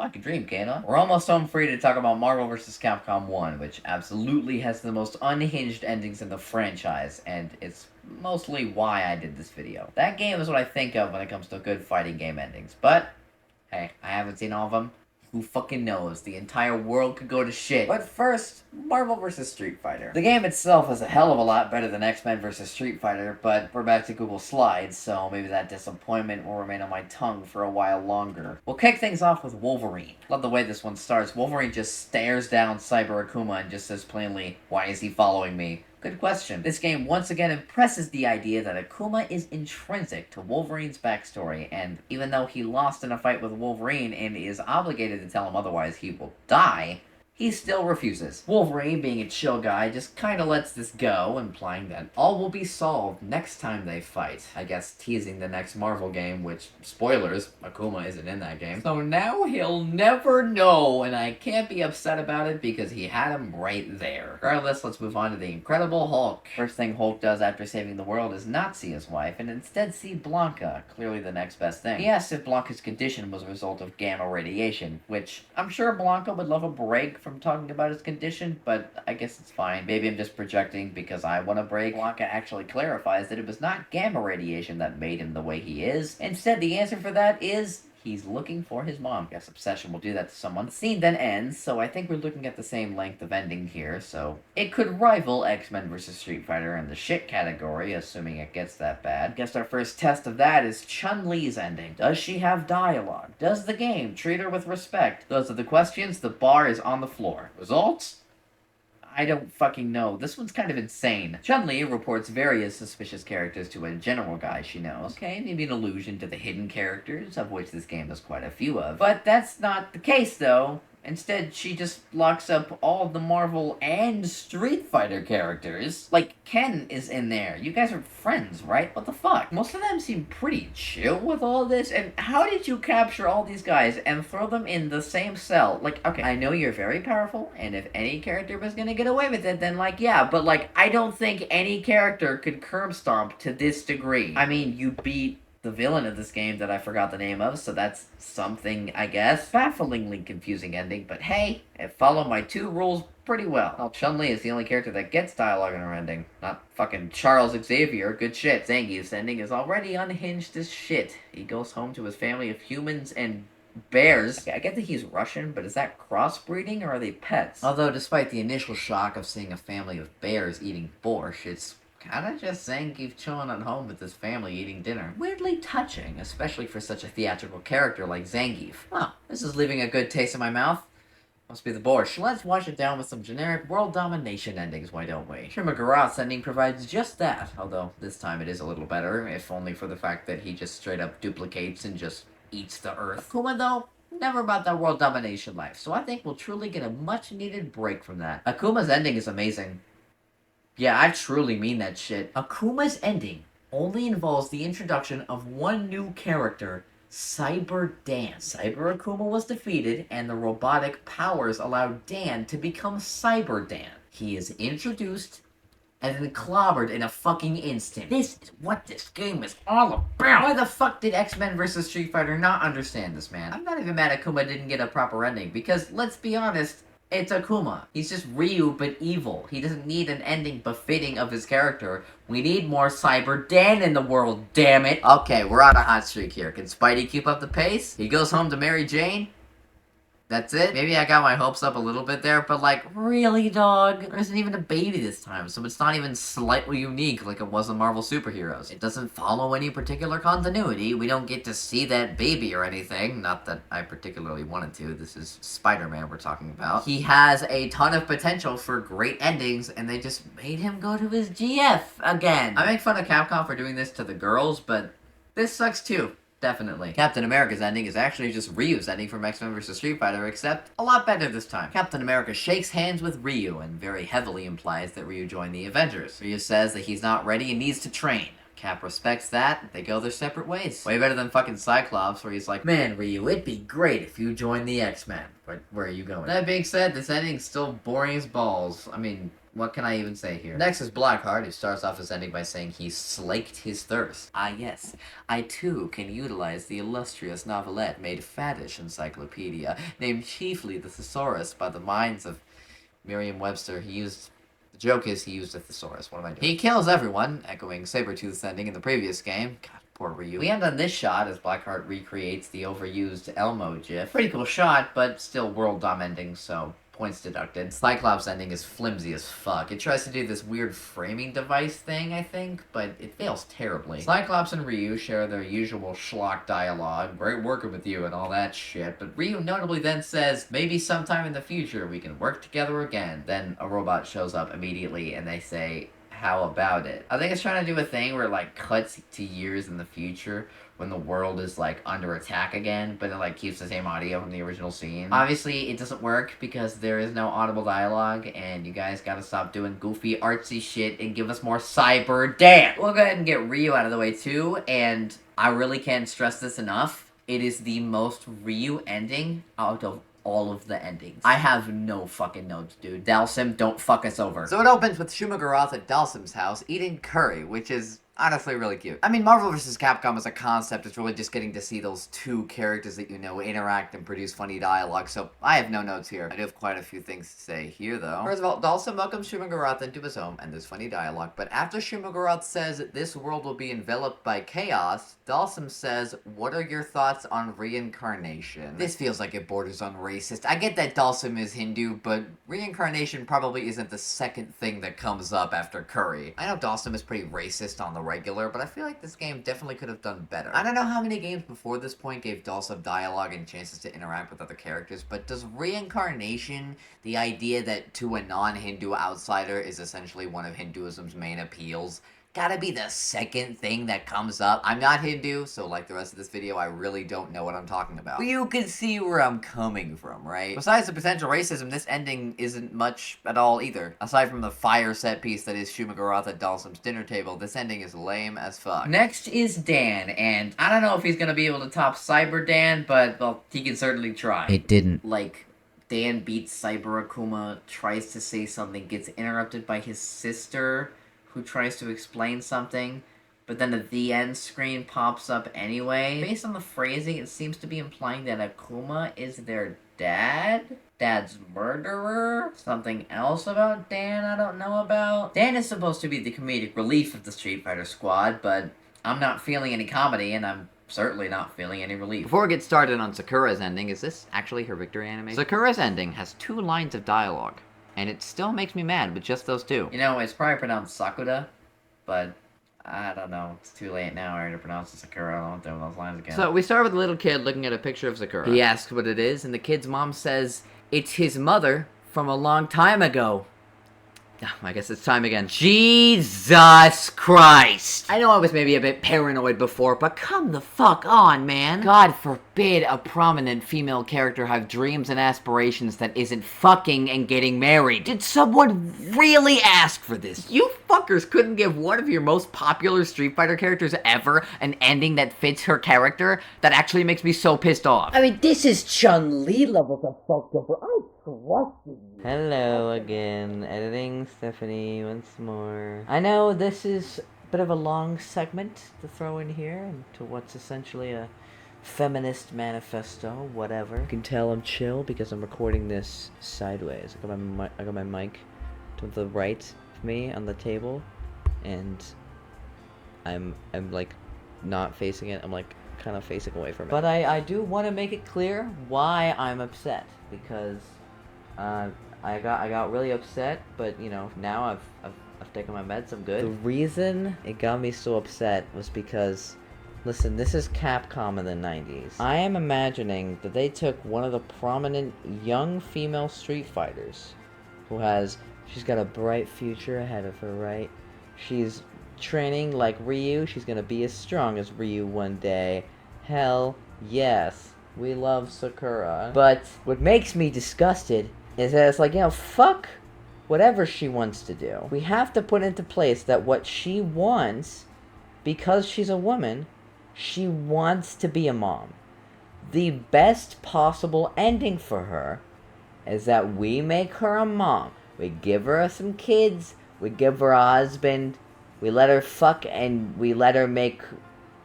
I can dream, can't I? We're almost home free to talk about Marvel vs. Capcom 1, which absolutely has the most unhinged endings in the franchise, and it's mostly why I did this video. That game is what I think of when it comes to good fighting game endings, but hey, I haven't seen all of them. Who fucking knows? The entire world could go to shit. But first, Marvel vs. Street Fighter. The game itself is a hell of a lot better than X-Men vs. Street Fighter, but we're back to Google Slides, so maybe that disappointment will remain on my tongue for a while longer. We'll kick things off with Wolverine. Love the way this one starts. Wolverine just stares down Cyber Akuma and just says plainly, "Why is he following me?" Good question. This game once again impresses the idea that Akuma is intrinsic to Wolverine's backstory, and even though he lost in a fight with Wolverine and is obligated to tell him otherwise he will die, he still refuses. Wolverine, being a chill guy, just kinda lets this go, implying that all will be solved next time they fight. I guess teasing the next Marvel game, which, spoilers, Akuma isn't in that game. So now he'll never know, and I can't be upset about it because he had him right there. Regardless, let's move on to the Incredible Hulk. First thing Hulk does after saving the world is not see his wife, and instead see Blanca, clearly the next best thing. He asks if Blanca's condition was a result of gamma radiation, which I'm sure Blanca would love a break from talking about his condition, but I guess it's fine. Maybe I'm just projecting because I want a break. Blanca actually clarifies that it was not gamma radiation that made him the way he is. Instead, the answer for that is he's looking for his mom. Guess obsession will do that to someone. The scene then ends, so I think we're looking at the same length of ending here, so it could rival X-Men vs. Street Fighter in the shit category, assuming it gets that bad. Guess our first test of that is Chun-Li's ending. Does she have dialogue? Does the game treat her with respect? Those are the questions. The bar is on the floor. Results? I don't fucking know. This one's kind of insane. Chun-Li reports various suspicious characters to a general guy she knows. Okay, maybe an allusion to the hidden characters, of which this game has quite a few of. But that's not the case, though. Instead, she just locks up all of the Marvel and Street Fighter characters. Like, Ken is in there. You guys are friends, right? What the fuck? Most of them seem pretty chill with all this, and how did you capture all these guys and throw them in the same cell? Like, okay, I know you're very powerful, and if any character was gonna get away with it, then like, yeah, but like, I don't think any character could curb stomp to this degree. I mean, you beat the villain of this game that I forgot the name of, so that's something, I guess. Bafflingly confusing ending, but hey, it followed my 2 rules pretty well. Well, Chun-Li is the only character that gets dialogue in her ending. Not fucking Charles Xavier, good shit. Zangief's ending is already unhinged as shit. He goes home to his family of humans and bears. I get that he's Russian, but is that crossbreeding or are they pets? Although, despite the initial shock of seeing a family of bears eating borscht, it's kinda just Zangief chilling at home with his family eating dinner. Weirdly touching, especially for such a theatrical character like Zangief. Oh, this is leaving a good taste in my mouth. Must be the borscht. Let's wash it down with some generic world domination endings, why don't we? Shimagarat's ending provides just that, although this time it is a little better, if only for the fact that he just straight up duplicates and just eats the earth. Akuma, though, never about that world domination life, so I think we'll truly get a much needed break from that. Akuma's ending is amazing. Yeah, I truly mean that shit. Akuma's ending only involves the introduction of one new character, Cyber Dan. Cyber Akuma was defeated, and the robotic powers allowed Dan to become Cyber Dan. He is introduced and then clobbered in a fucking instant. This is what this game is all about. Why the fuck did X-Men vs. Street Fighter not understand this, man? I'm not even mad Akuma didn't get a proper ending, because, let's be honest, it's Akuma. He's just Ryu, but evil. He doesn't need an ending befitting of his character. We need more Cyber Dan in the world, damn it. Okay, we're on a hot streak here. Can Spidey keep up the pace? He goes home to Mary Jane? That's it? Maybe I got my hopes up a little bit there, but like, really, dog? There isn't even a baby this time, so it's not even slightly unique like it was in Marvel Superheroes. It doesn't follow any particular continuity. We don't get to see that baby or anything. Not that I particularly wanted to. This is Spider-Man we're talking about. He has a ton of potential for great endings, and they just made him go to his GF again. I make fun of Capcom for doing this to the girls, but this sucks too. Definitely. Captain America's ending is actually just Ryu's ending from X-Men vs. Street Fighter, except a lot better this time. Captain America shakes hands with Ryu and very heavily implies that Ryu joined the Avengers. Ryu says that he's not ready and needs to train. Cap respects that, they go their separate ways. Way better than fucking Cyclops, where he's like, man, Ryu, it'd be great if you joined the X-Men. But where are you going? That being said, this ending's still boring as balls. I mean, what can I even say here? Next is Blackheart, who starts off his ending by saying he slaked his thirst. Ah yes, I too can utilize the illustrious novelette made faddish encyclopedia, named chiefly the Thesaurus by the minds of Merriam-Webster. The joke is he used a thesaurus. What am I doing? He kills everyone, echoing Sabretooth's ending in the previous game. God, poor Ryu. We end on this shot as Blackheart recreates the overused Elmo gif. Pretty cool shot, but still world-dom ending, so points deducted. Cyclops' ending is flimsy as fuck. It tries to do this weird framing device thing, I think, but it fails terribly. Cyclops and Ryu share their usual schlock dialogue, great working with you and all that shit, but Ryu notably then says, maybe sometime in the future we can work together again. Then a robot shows up immediately and they say, how about it? I think it's trying to do a thing where it like cuts to years in the future when the world is like under attack again, but it like keeps the same audio from the original scene. Obviously, it doesn't work because there is no audible dialogue, and you guys gotta stop doing goofy, artsy shit and give us more Cyber Dan. We'll go ahead and get Ryu out of the way too, and I really can't stress this enough. It is the most Ryu ending out of all of the endings. I have no fucking notes, dude. Dalsim, don't fuck us over. So it opens with Shumagarath at Dalsim's house eating curry, which is honestly really cute. I mean, Marvel vs. Capcom as a concept is really just getting to see those two characters that you know interact and produce funny dialogue, so I have no notes here. I do have quite a few things to say here, though. First of all, Dalsim welcomes Shumagarath into his home, and there's funny dialogue, but after Shumagarath says this world will be enveloped by chaos, Dalsim says, what are your thoughts on reincarnation? This feels like it borders on racist. I get that Dalsim is Hindu, but reincarnation probably isn't the second thing that comes up after curry. I know Dalsim is pretty racist on the regular, but I feel like this game definitely could have done better. I don't know how many games before this point gave Dalsim dialogue and chances to interact with other characters, but does reincarnation, the idea that to a non-Hindu outsider is essentially one of Hinduism's main appeals, gotta be the second thing that comes up? I'm not Hindu, so like the rest of this video, I really don't know what I'm talking about. But you can see where I'm coming from, right? Besides the potential racism, this ending isn't much at all either. Aside from the fire set piece that is Shumagarath at Dalsim's dinner table, this ending is lame as fuck. Next is Dan, and I don't know if he's gonna be able to top Cyber Dan, but, well, he can certainly try. It didn't. Like, Dan beats Cyber Akuma, tries to say something, gets interrupted by his sister, who tries to explain something, but then the end screen pops up anyway. Based on the phrasing, it seems to be implying that Akuma is their dad? Dad's murderer? Something else about Dan I don't know about? Dan is supposed to be the comedic relief of the Street Fighter squad, but I'm not feeling any comedy, and I'm certainly not feeling any relief. Before we get started on Sakura's ending, is this actually her victory animation? Sakura's ending has 2 lines of dialogue, and it still makes me mad with just those 2. You know, it's probably pronounced Sakura, but I don't know. It's too late now. I already pronounced it Sakura. I don't want to do those lines again. So we start with a little kid looking at a picture of Sakura. He asks what it is, and the kid's mom says, it's his mother from a long time ago. I guess it's time again. Jesus Christ! I know I was maybe a bit paranoid before, but come the fuck on, man. God forbid a prominent female character have dreams and aspirations that isn't fucking and getting married. Did someone really ask for this? You fuckers couldn't give one of your most popular Street Fighter characters ever an ending that fits her character? That actually makes me so pissed off. I mean, this is Chun-Li levels of fucked up. I trusted you. Hello again, editing Stephanie once more. I know this is a bit of a long segment to throw in here into what's essentially a feminist manifesto, whatever. You can tell I'm chill because I'm recording this sideways. I got my mic to the right of me on the table, and I'm like not facing it. I'm like kind of facing away from it. But I do want to make it clear why I'm upset, because I got really upset, but you know, now I've taken my meds, I'm good. The reason it got me so upset was because, listen, this is Capcom in the 90s. I am imagining that they took one of the prominent young female Street Fighters she's got a bright future ahead of her, right? She's training like Ryu, she's gonna be as strong as Ryu one day. Hell yes, we love Sakura. But what makes me disgusted is that it's like, you know, fuck whatever she wants to do. We have to put into place that what she wants, because she's a woman, she wants to be a mom. The best possible ending for her is that we make her a mom. We give her some kids, we give her a husband, we let her fuck, and we let her make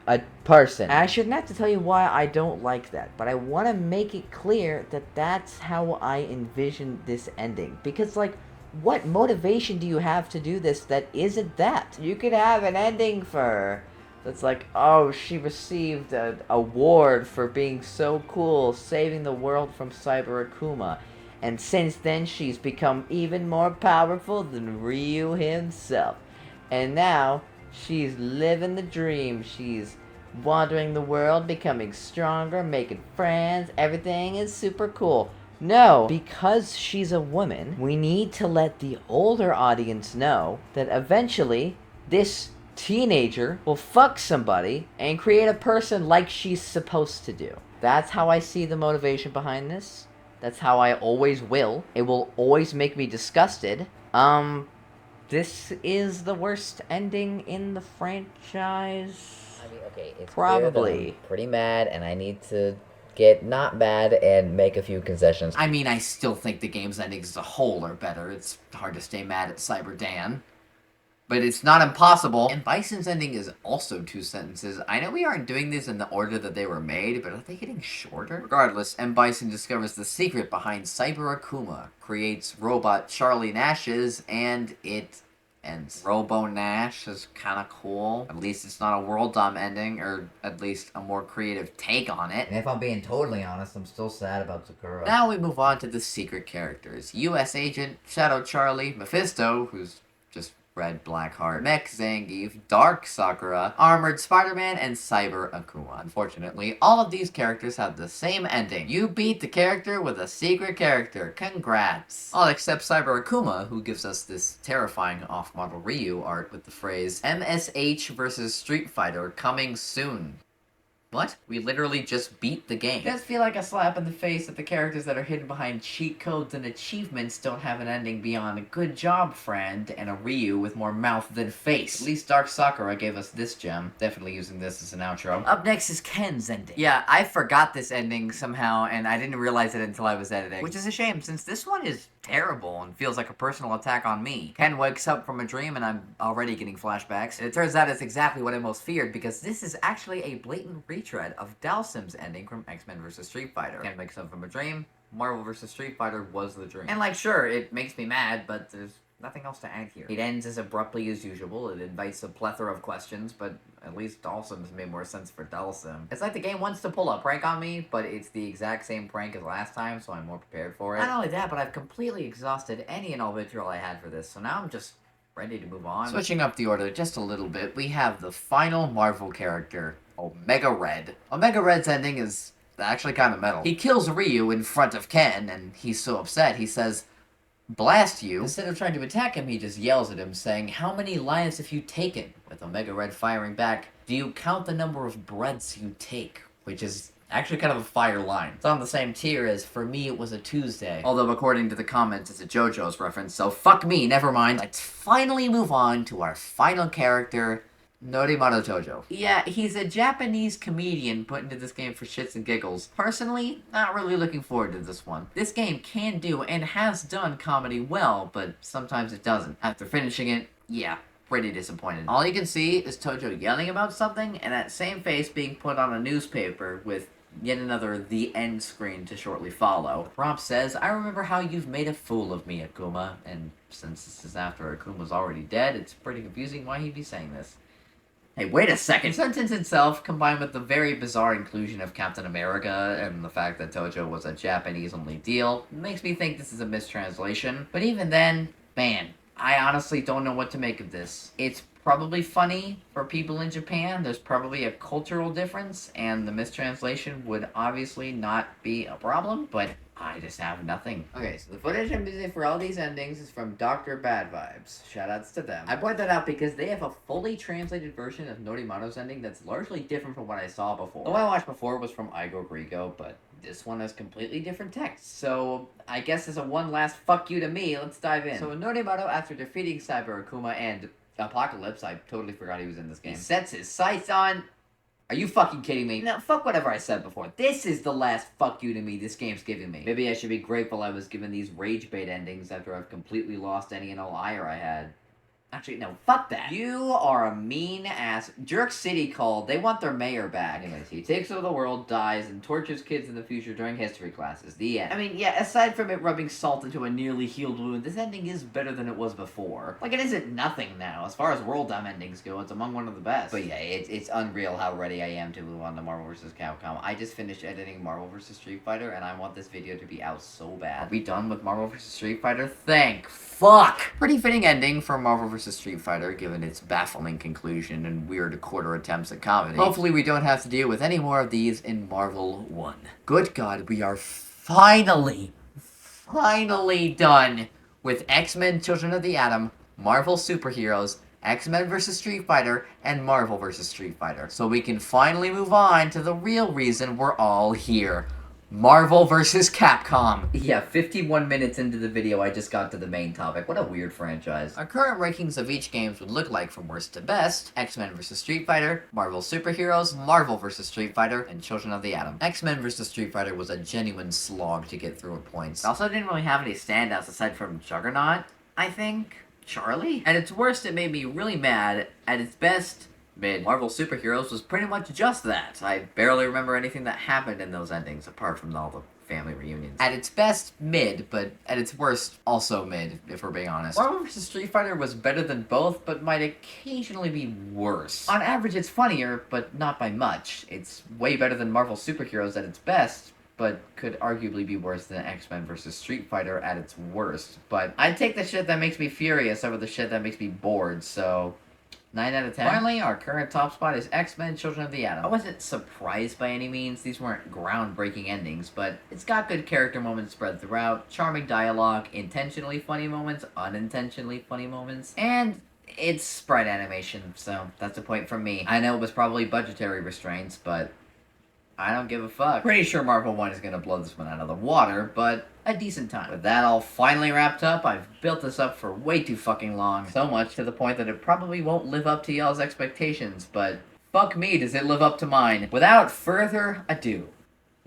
a person. I shouldn't have to tell you why I don't like that, but I want to make it clear that that's how I envision this ending. Because, like, what motivation do you have to do this that isn't that? You could have an ending for her that's like, oh, she received an award for being so cool, saving the world from Cyber Akuma. And since then, she's become even more powerful than Ryu himself. And now, she's living the dream. She's wandering the world, becoming stronger, making friends. Everything is super cool. No, because she's a woman, we need to let the older audience know that eventually this teenager will fuck somebody and create a person like she's supposed to do. That's how I see the motivation behind this. That's how I always will. It will always make me disgusted. This is the worst ending in the franchise. I mean, okay, it's Probably. clear that I'm pretty mad, and I need to get not mad and make a few concessions. I mean, I still think the game's endings as a whole are better. It's hard to stay mad at Cyber Dan. But it's not impossible. And Bison's ending is also 2 sentences. I know we aren't doing these in the order that they were made, but are they getting shorter? Regardless, M. Bison discovers the secret behind Cyber Akuma, creates robot Charlie Nash's, and it ends. Robo Nash is kinda cool. At least it's not a World Dom ending, or at least a more creative take on it. And if I'm being totally honest, I'm still sad about Sakura. Now we move on to the secret characters. US Agent, Shadow Charlie, Mephisto, who's just Red Blackheart, Mech Zangief, Dark Sakura, Armored Spider-Man, and Cyber Akuma. Unfortunately, all of these characters have the same ending. You beat the character with a secret character. Congrats! All except Cyber Akuma, who gives us this terrifying off-model Ryu art with the phrase MSH vs Street Fighter coming soon. What? We literally just beat the game. It does feel like a slap in the face that the characters that are hidden behind cheat codes and achievements don't have an ending beyond a good job, friend, and a Ryu with more mouth than face. At least Dark Sakura gave us this gem. Definitely using this as an outro. Up next is Ken's ending. Yeah, I forgot this ending somehow, and I didn't realize it until I was editing. Which is a shame, since this one is terrible and feels like a personal attack on me. Ken wakes up from a dream and I'm already getting flashbacks. And it turns out it's exactly what I most feared, because this is actually a blatant retread of Dalsim's ending from X-Men vs. Street Fighter. Ken wakes up from a dream, Marvel vs. Street Fighter was the dream. And like, sure, it makes me mad, but there's nothing else to add here. It ends as abruptly as usual. It invites a plethora of questions, but at least Dalsim's made more sense for Dalsim. It's like the game wants to pull a prank on me, but it's the exact same prank as last time, so I'm more prepared for it. Not only that, but I've completely exhausted any and all vitriol I had for this, so now I'm just ready to move on. Switching up the order just a little bit, we have the final Marvel character, Omega Red. Omega Red's ending is actually kind of metal. He kills Ryu in front of Ken, and he's so upset, he says, blast you. Instead of trying to attack him, he just yells at him, saying, "How many lives have you taken?" With Omega Red firing back, "Do you count the number of breaths you take?" Which is actually kind of a fire line. It's on the same tier as "For me it was a Tuesday." Although according to the comments it's a JoJo's reference, so fuck me, never mind. Let's finally move on to our final character, Norimaru Tojo. Yeah, he's a Japanese comedian put into this game for shits and giggles. Personally, not really looking forward to this one. This game can do and has done comedy well, but sometimes it doesn't. After finishing it, yeah, pretty disappointed. All you can see is Tojo yelling about something, and that same face being put on a newspaper with yet another "the end" screen to shortly follow. Prompt says, "I remember how you've made a fool of me, Akuma," and since this is after Akuma's already dead, it's pretty confusing why he'd be saying this. Hey, wait a second! The sentence itself, combined with the very bizarre inclusion of Captain America and the fact that Tojo was a Japanese-only deal, makes me think this is a mistranslation. But even then, man, I honestly don't know what to make of this. It's probably funny for people in Japan. There's probably a cultural difference, and the mistranslation would obviously not be a problem, but I just have nothing. Okay, so the footage I'm using for all these endings is from Dr. Bad Vibes. Shoutouts to them. I point that out because they have a fully translated version of Norimaru's ending that's largely different from what I saw before. The one I watched before was from Aigo Grigo, but this one has completely different text. So I guess as a one last fuck you to me, let's dive in. So Norimaru, after defeating Cyber Akuma and Apocalypse, I totally forgot he was in this game, he sets his sights on... Are you fucking kidding me? No, fuck whatever I said before. This is the last fuck you to me this game's giving me. Maybe I should be grateful I was given these rage bait endings after I've completely lost any and all ire I had. Actually, no, fuck that. You are a mean ass. Jerk City called. They want their mayor back. Anyways, he takes over the world, dies, and tortures kids in the future during history classes. The end. I mean, yeah, aside from it rubbing salt into a nearly healed wound, this ending is better than it was before. Like, it isn't nothing now. As far as World Dam endings go, it's among one of the best. But yeah, it's unreal how ready I am to move on to Marvel vs. Capcom. I just finished editing Marvel vs. Street Fighter, and I want this video to be out so bad. Are we done with Marvel vs. Street Fighter? Thank fuck! Pretty fitting ending for Marvel vs. Street Fighter, given its baffling conclusion and weird quarter attempts at comedy. Hopefully we don't have to deal with any more of these in Marvel 1. Good God, we are finally done with X-Men Children of the Atom, Marvel Superheroes, X-Men vs. Street Fighter, and Marvel vs. Street Fighter. So we can finally move on to the real reason we're all here. Marvel vs. Capcom. Yeah, 51 minutes into the video, I just got to the main topic. What a weird franchise. Our current rankings of each games would look like from worst to best: X-Men vs. Street Fighter, Marvel Superheroes, Marvel vs. Street Fighter, and Children of the Atom. X-Men vs. Street Fighter was a genuine slog to get through at points. It also didn't really have any standouts aside from Juggernaut, I think. Charlie? At its worst, it made me really mad. At its best, mid. Marvel Superheroes was pretty much just that. I barely remember anything that happened in those endings, apart from all the family reunions. At its best, mid, but at its worst, also mid, if we're being honest. Marvel vs. Street Fighter was better than both, but might occasionally be worse. On average, it's funnier, but not by much. It's way better than Marvel Superheroes at its best, but could arguably be worse than X-Men vs. Street Fighter at its worst. But I'd take the shit that makes me furious over the shit that makes me bored, so 9 out of 10. Finally, our current top spot is X-Men Children of the Atom. I wasn't surprised by any means. These weren't groundbreaking endings, but it's got good character moments spread throughout, charming dialogue, intentionally funny moments, unintentionally funny moments, and it's sprite animation, so that's a point from me. I know it was probably budgetary restraints, but I don't give a fuck. Pretty sure Marvel 1 is gonna blow this one out of the water, but a decent time. With that all finally wrapped up, I've built this up for way too fucking long. So much to the point that it probably won't live up to y'all's expectations, but fuck me, does it live up to mine. Without further ado,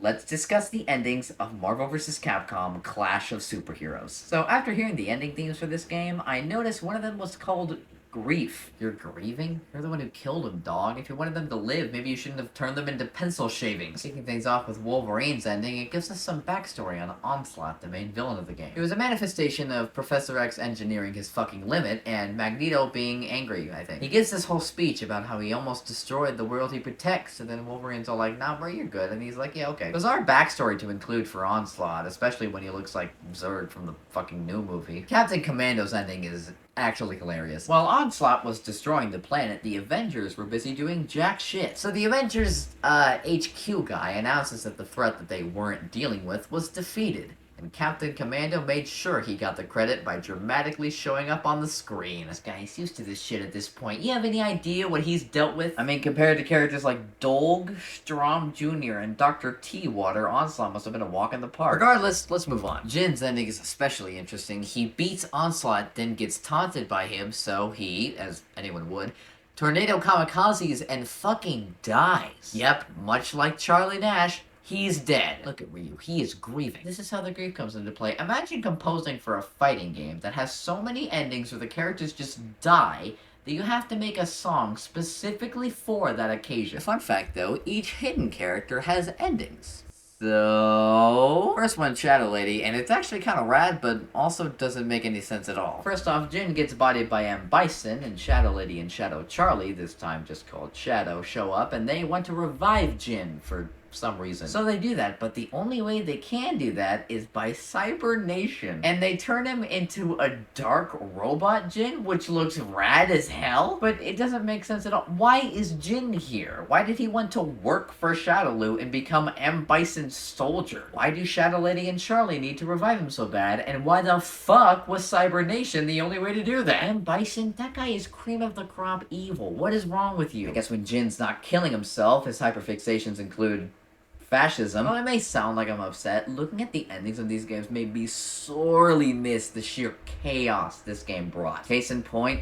let's discuss the endings of Marvel vs. Capcom Clash of Superheroes. So after hearing the ending themes for this game, I noticed one of them was called Grief. You're grieving? You're the one who killed him, dog. If you wanted them to live, maybe you shouldn't have turned them into pencil shavings. Kicking things off with Wolverine's ending, it gives us some backstory on Onslaught, the main villain of the game. It was a manifestation of Professor X engineering his fucking limit, and Magneto being angry, I think. He gives this whole speech about how he almost destroyed the world he protects, and then Wolverine's all like, nah bro, you're good, and he's like, yeah, okay. Bizarre backstory to include for Onslaught, especially when he looks like Zurg from the fucking new movie. Captain Commando's ending is actually hilarious. While Onslaught was destroying the planet, the Avengers were busy doing jack shit. So the Avengers, HQ guy announces that the threat that they weren't dealing with was defeated. and Captain Commando made sure he got the credit by dramatically showing up on the screen. This guy's used to this shit at this point. You have any idea what he's dealt with? I mean, compared to characters like Dolg, Strom Jr., and Dr. T. Water, Onslaught must have been a walk in the park. Regardless, let's move on. Jin's ending is especially interesting. He beats Onslaught, then gets taunted by him, so he, as anyone would, tornado kamikazes and fucking dies. Yep, much like Charlie Nash, he's dead. Look at Ryu, he is grieving. This is how the grief comes into play. Imagine composing for a fighting game that has so many endings where the characters just die that you have to make a song specifically for that occasion. Fun fact though, each hidden character has endings. So, first one, Shadow Lady, and it's actually kind of rad, but also doesn't make any sense at all. First off, Jin gets bodied by M. Bison, and Shadow Lady and Shadow Charlie, this time just called Shadow, show up, and they want to revive Jin for some reason. So they do that, but the only way they can do that is by cybernation. And they turn him into a dark robot Jin, which looks rad as hell, but it doesn't make sense at all. Why is Jin here? Why did he want to work for Shadowloo and become M. Bison's soldier? Why do Shadow Lady and Charlie need to revive him so bad? And why the fuck was cybernation the only way to do that? M. Bison, that guy is cream of the crop evil. What is wrong with you? I guess when Jin's not killing himself, his hyperfixations include fascism. While it may sound like I'm upset, looking at the endings of these games made me sorely miss the sheer chaos this game brought. Case in point,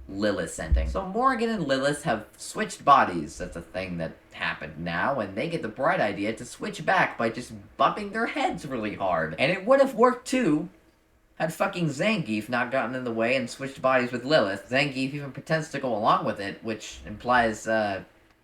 Lilith's ending. So Morgan and Lilith have switched bodies. That's a thing that happened now, and they get the bright idea to switch back by just bumping their heads really hard. And it would have worked too, had fucking Zangief not gotten in the way and switched bodies with Lilith. Zangief even pretends to go along with it, which implies,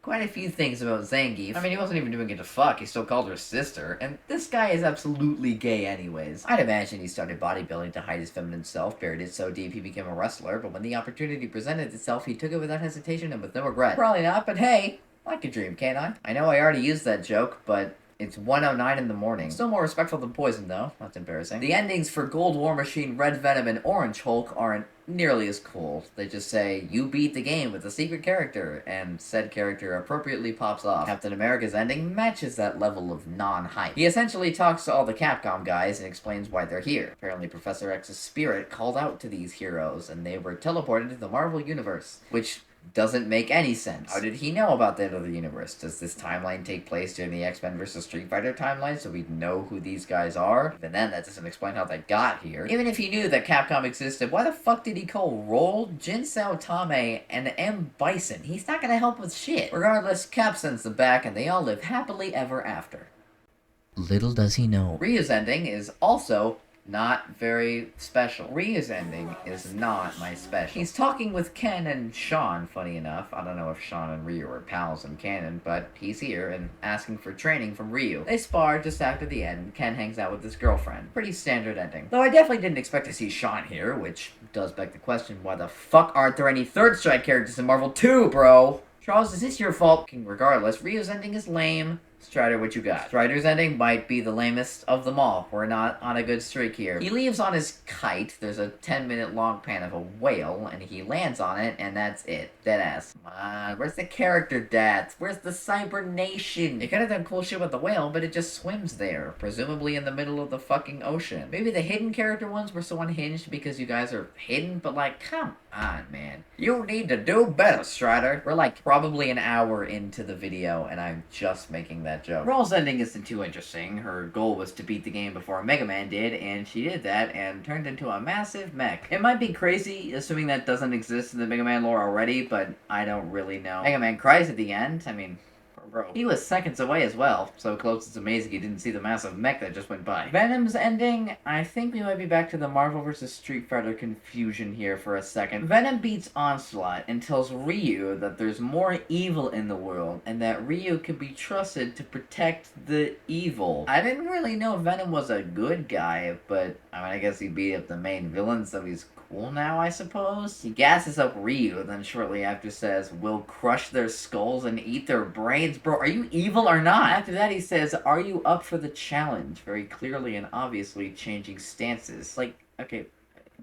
quite a few things about Zangief. I mean, he wasn't even doing it to fuck, he still called her sister, and this guy is absolutely gay anyways. I'd imagine he started bodybuilding to hide his feminine self, buried it so deep he became a wrestler, but when the opportunity presented itself, he took it without hesitation and with no regret. Probably not, but hey, I could dream, can't I? I know I already used that joke, but it's 1:09 in the morning. Still more respectful than Poison, though. That's embarrassing. The endings for Gold War Machine, Red Venom, and Orange Hulk aren't nearly as cool. They just say, you beat the game with a secret character, and said character appropriately pops off. Captain America's ending matches that level of non-hype. He essentially talks to all the Capcom guys and explains why they're here. Apparently Professor X's spirit called out to these heroes, and they were teleported to the Marvel Universe, which doesn't make any sense. How did he know about that other universe? Does this timeline take place during the X-Men vs. Street Fighter timeline so we know who these guys are? Even then, that doesn't explain how they got here. Even if he knew that Capcom existed, why the fuck did he call Roll, Jin Sao Tame, and M. Bison? He's not gonna help with shit. Regardless, Cap sends them back and they all live happily ever after. Little does he know, Ryu's ending is also not very special. Ryu's ending is not my special. He's talking with Ken and Sean, funny enough. I don't know if Sean and Ryu are pals in canon, but he's here and asking for training from Ryu. They spar just after the end. Ken hangs out with his girlfriend. Pretty standard ending. Though I definitely didn't expect to see Sean here, which does beg the question, why the fuck aren't there any Third Strike characters in Marvel 2, bro? Charles, is this your fault? Regardless, Ryu's ending is lame. Strider, what you got? Strider's ending might be the lamest of them all. We're not on a good streak here. He leaves on his kite. There's a 10-minute long pan of a whale, and he lands on it, and that's it. Deadass. Come on, where's the character deaths? Where's the cybernation? You could have done cool shit with the whale, but it just swims there, presumably in the middle of the fucking ocean. Maybe the hidden character ones were so unhinged because you guys are hidden, but like, come on, man. You need to do better, Strider. We're like probably an hour into the video, and I'm just making that joke. Roll's ending isn't too interesting. Her goal was to beat the game before Mega Man did, and she did that and turned into a massive mech. It might be crazy, assuming that doesn't exist in the Mega Man lore already, but I don't really know. Mega Man cries at the end. I mean, bro. He was seconds away as well, so close it's amazing he didn't see the massive mech that just went by. Venom's ending, I think we might be back to the Marvel vs. Street Fighter confusion here for a second. Venom beats Onslaught and tells Ryu that there's more evil in the world, and that Ryu can be trusted to protect the evil. I didn't really know Venom was a good guy, but I mean, I guess he beat up the main villain, so he's cool now, I suppose? He gasses up Ryu, then shortly after says, we'll crush their skulls and eat their brains. Bro, are you evil or not? After that he says, are you up for the challenge? Very clearly and obviously changing stances. Like, okay,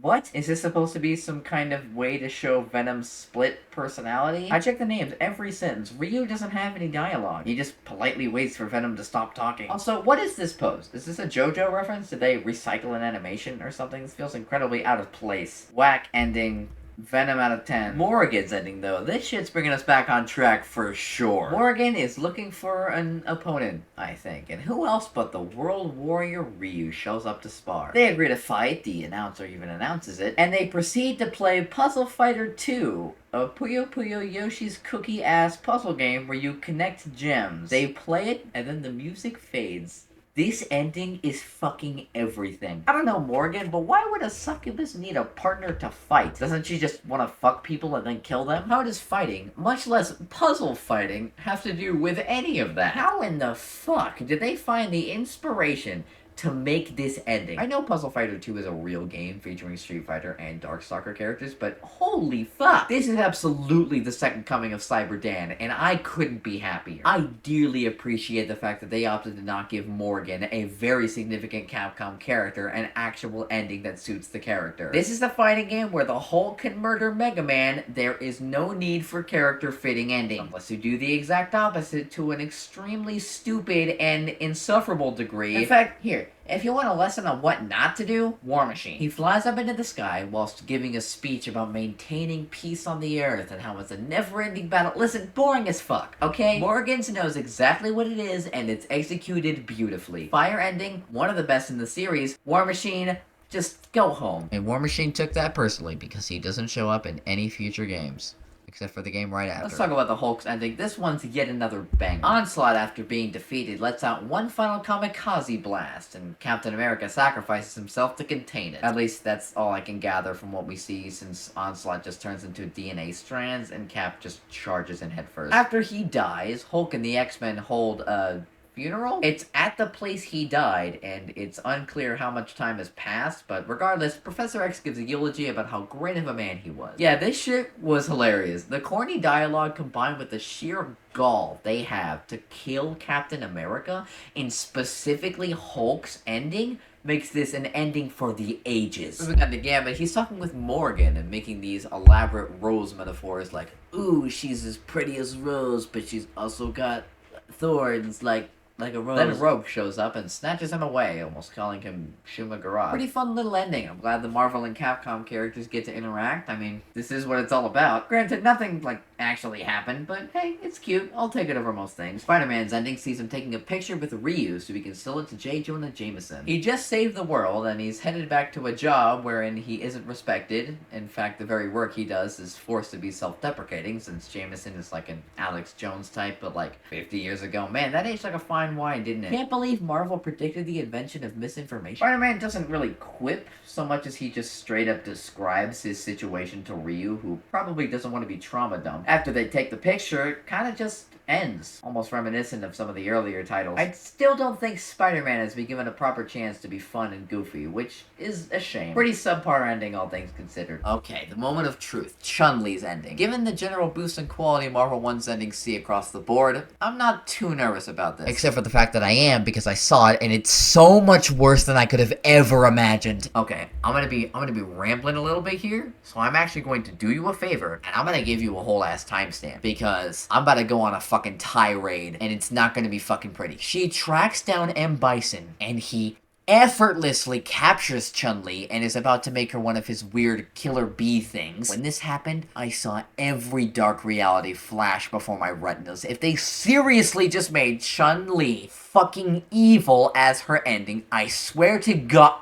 What? Is this supposed to be some kind of way to show Venom's split personality? I checked the names every sentence. Ryu doesn't have any dialogue. He just politely waits for Venom to stop talking. Also, what is this pose? Is this a JoJo reference? Did they recycle an animation or something? This feels incredibly out of place. Whack ending. Venom out of 10. Morrigan's ending, though. This shit's bringing us back on track for sure. Morrigan is looking for an opponent, I think. And who else but the World Warrior Ryu shows up to spar. They agree to fight, the announcer even announces it, and they proceed to play Puzzle Fighter 2, a Puyo Puyo Yoshi's cookie-ass puzzle game where you connect gems. They play it, and then the music fades. This ending is fucking everything. I don't know Morgan, but why would a succubus need a partner to fight? Doesn't she just want to fuck people and then kill them? How does fighting, much less puzzle fighting, have to do with any of that? How in the fuck did they find the inspiration to make this ending? I know Puzzle Fighter 2 is a real game featuring Street Fighter and Darkstalker characters, but holy fuck! This is absolutely the second coming of Cyber Dan, and I couldn't be happier. I dearly appreciate the fact that they opted to not give Morgan, a very significant Capcom character, an actual ending that suits the character. This is the fighting game where the Hulk can murder Mega Man. There is no need for character-fitting ending, unless you do the exact opposite to an extremely stupid and insufferable degree. In fact, here, if you want a lesson on what not to do, War Machine. He flies up into the sky whilst giving a speech about maintaining peace on the earth and how it's a never-ending battle. Listen, boring as fuck, okay? Morgans knows exactly what it is, and it's executed beautifully. Fire ending, one of the best in the series. War Machine, just go home. And War Machine took that personally because he doesn't show up in any future games. Except for the game right after. Let's talk about the Hulk's ending. This one's yet another bang. Onslaught, after being defeated, lets out one final kamikaze blast, and Captain America sacrifices himself to contain it. At least that's all I can gather from what we see, since Onslaught just turns into DNA strands, and Cap just charges in headfirst. After he dies, Hulk and the X-Men hold a funeral? It's at the place he died, and it's unclear how much time has passed, but regardless, Professor X gives a eulogy about how great of a man he was. Yeah, this shit was hilarious. The corny dialogue combined with the sheer gall they have to kill Captain America, and specifically Hulk's ending, makes this an ending for the ages. Moving on to Gambit, he's talking with Morgan and making these elaborate Rose metaphors like, ooh, she's as pretty as Rose, but she's also got thorns like a rose. Then Rogue shows up and snatches him away, almost calling him Shuma Garage. Pretty fun little ending. I'm glad the Marvel and Capcom characters get to interact. I mean, this is what it's all about. Granted, nothing, actually happened, but hey, it's cute. I'll take it over most things. Spider-Man's ending sees him taking a picture with Ryu so he can sell it to J. Jonah Jameson. He just saved the world, and he's headed back to a job wherein he isn't respected. In fact, the very work he does is forced to be self-deprecating, since Jameson is like an Alex Jones type, but 50 years ago. Man, that aged like a fine wine, didn't it? Can't believe Marvel predicted the invention of misinformation. Spider-Man doesn't really quip so much as he just straight up describes his situation to Ryu, who probably doesn't want to be trauma dumped. After they take the picture, it kind of just ends, almost reminiscent of some of the earlier titles. I still don't think Spider-Man has been given a proper chance to be fun and goofy, which is a shame. Pretty subpar ending, all things considered. Okay, the moment of truth. Chun-Li's ending. Given the general boost in quality Marvel 1's endings see across the board, I'm not too nervous about this. Except for the fact that I am, because I saw it, and it's so much worse than I could have ever imagined. Okay, I'm gonna be rambling a little bit here, so I'm actually going to do you a favor, and I'm gonna give you a whole ass timestamp, because I'm about to go on a fucking tirade, and it's not gonna be fucking pretty. She tracks down M. Bison, and he effortlessly captures Chun-Li and is about to make her one of his weird killer bee things. When this happened, I saw every dark reality flash before my retinas. If they seriously just made Chun-Li fucking evil as her ending, I swear to God.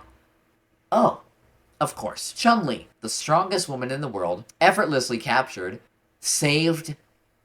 Oh, of course. Chun-Li, the strongest woman in the world, effortlessly captured, saved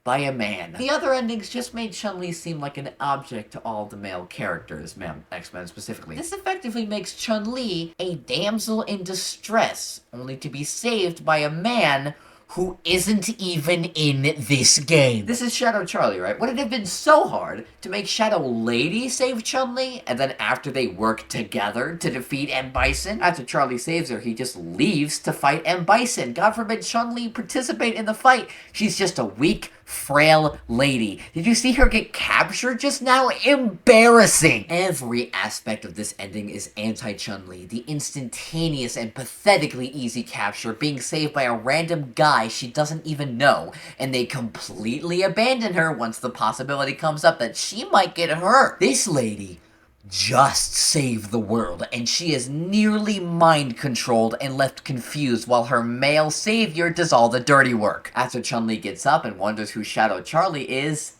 by a man. The other endings just made Chun-Li seem like an object to all the male characters, X-Men specifically. This effectively makes Chun-Li a damsel in distress, only to be saved by a man who isn't even in this game. This is Shadow Charlie, right? Would it have been so hard to make Shadow Lady save Chun-Li, and then after they work together to defeat M. Bison? After Charlie saves her, he just leaves to fight M. Bison. God forbid Chun-Li participate in the fight. She's just a weak, frail lady. Did you see her get captured just now? Embarrassing! Every aspect of this ending is anti-Chun-Li. The instantaneous and pathetically easy capture, being saved by a random guy she doesn't even know, and they completely abandon her once the possibility comes up that she might get hurt. This lady just saved the world, and she is nearly mind-controlled and left confused while her male savior does all the dirty work. After Chun-Li gets up and wonders who Shadow Charlie is,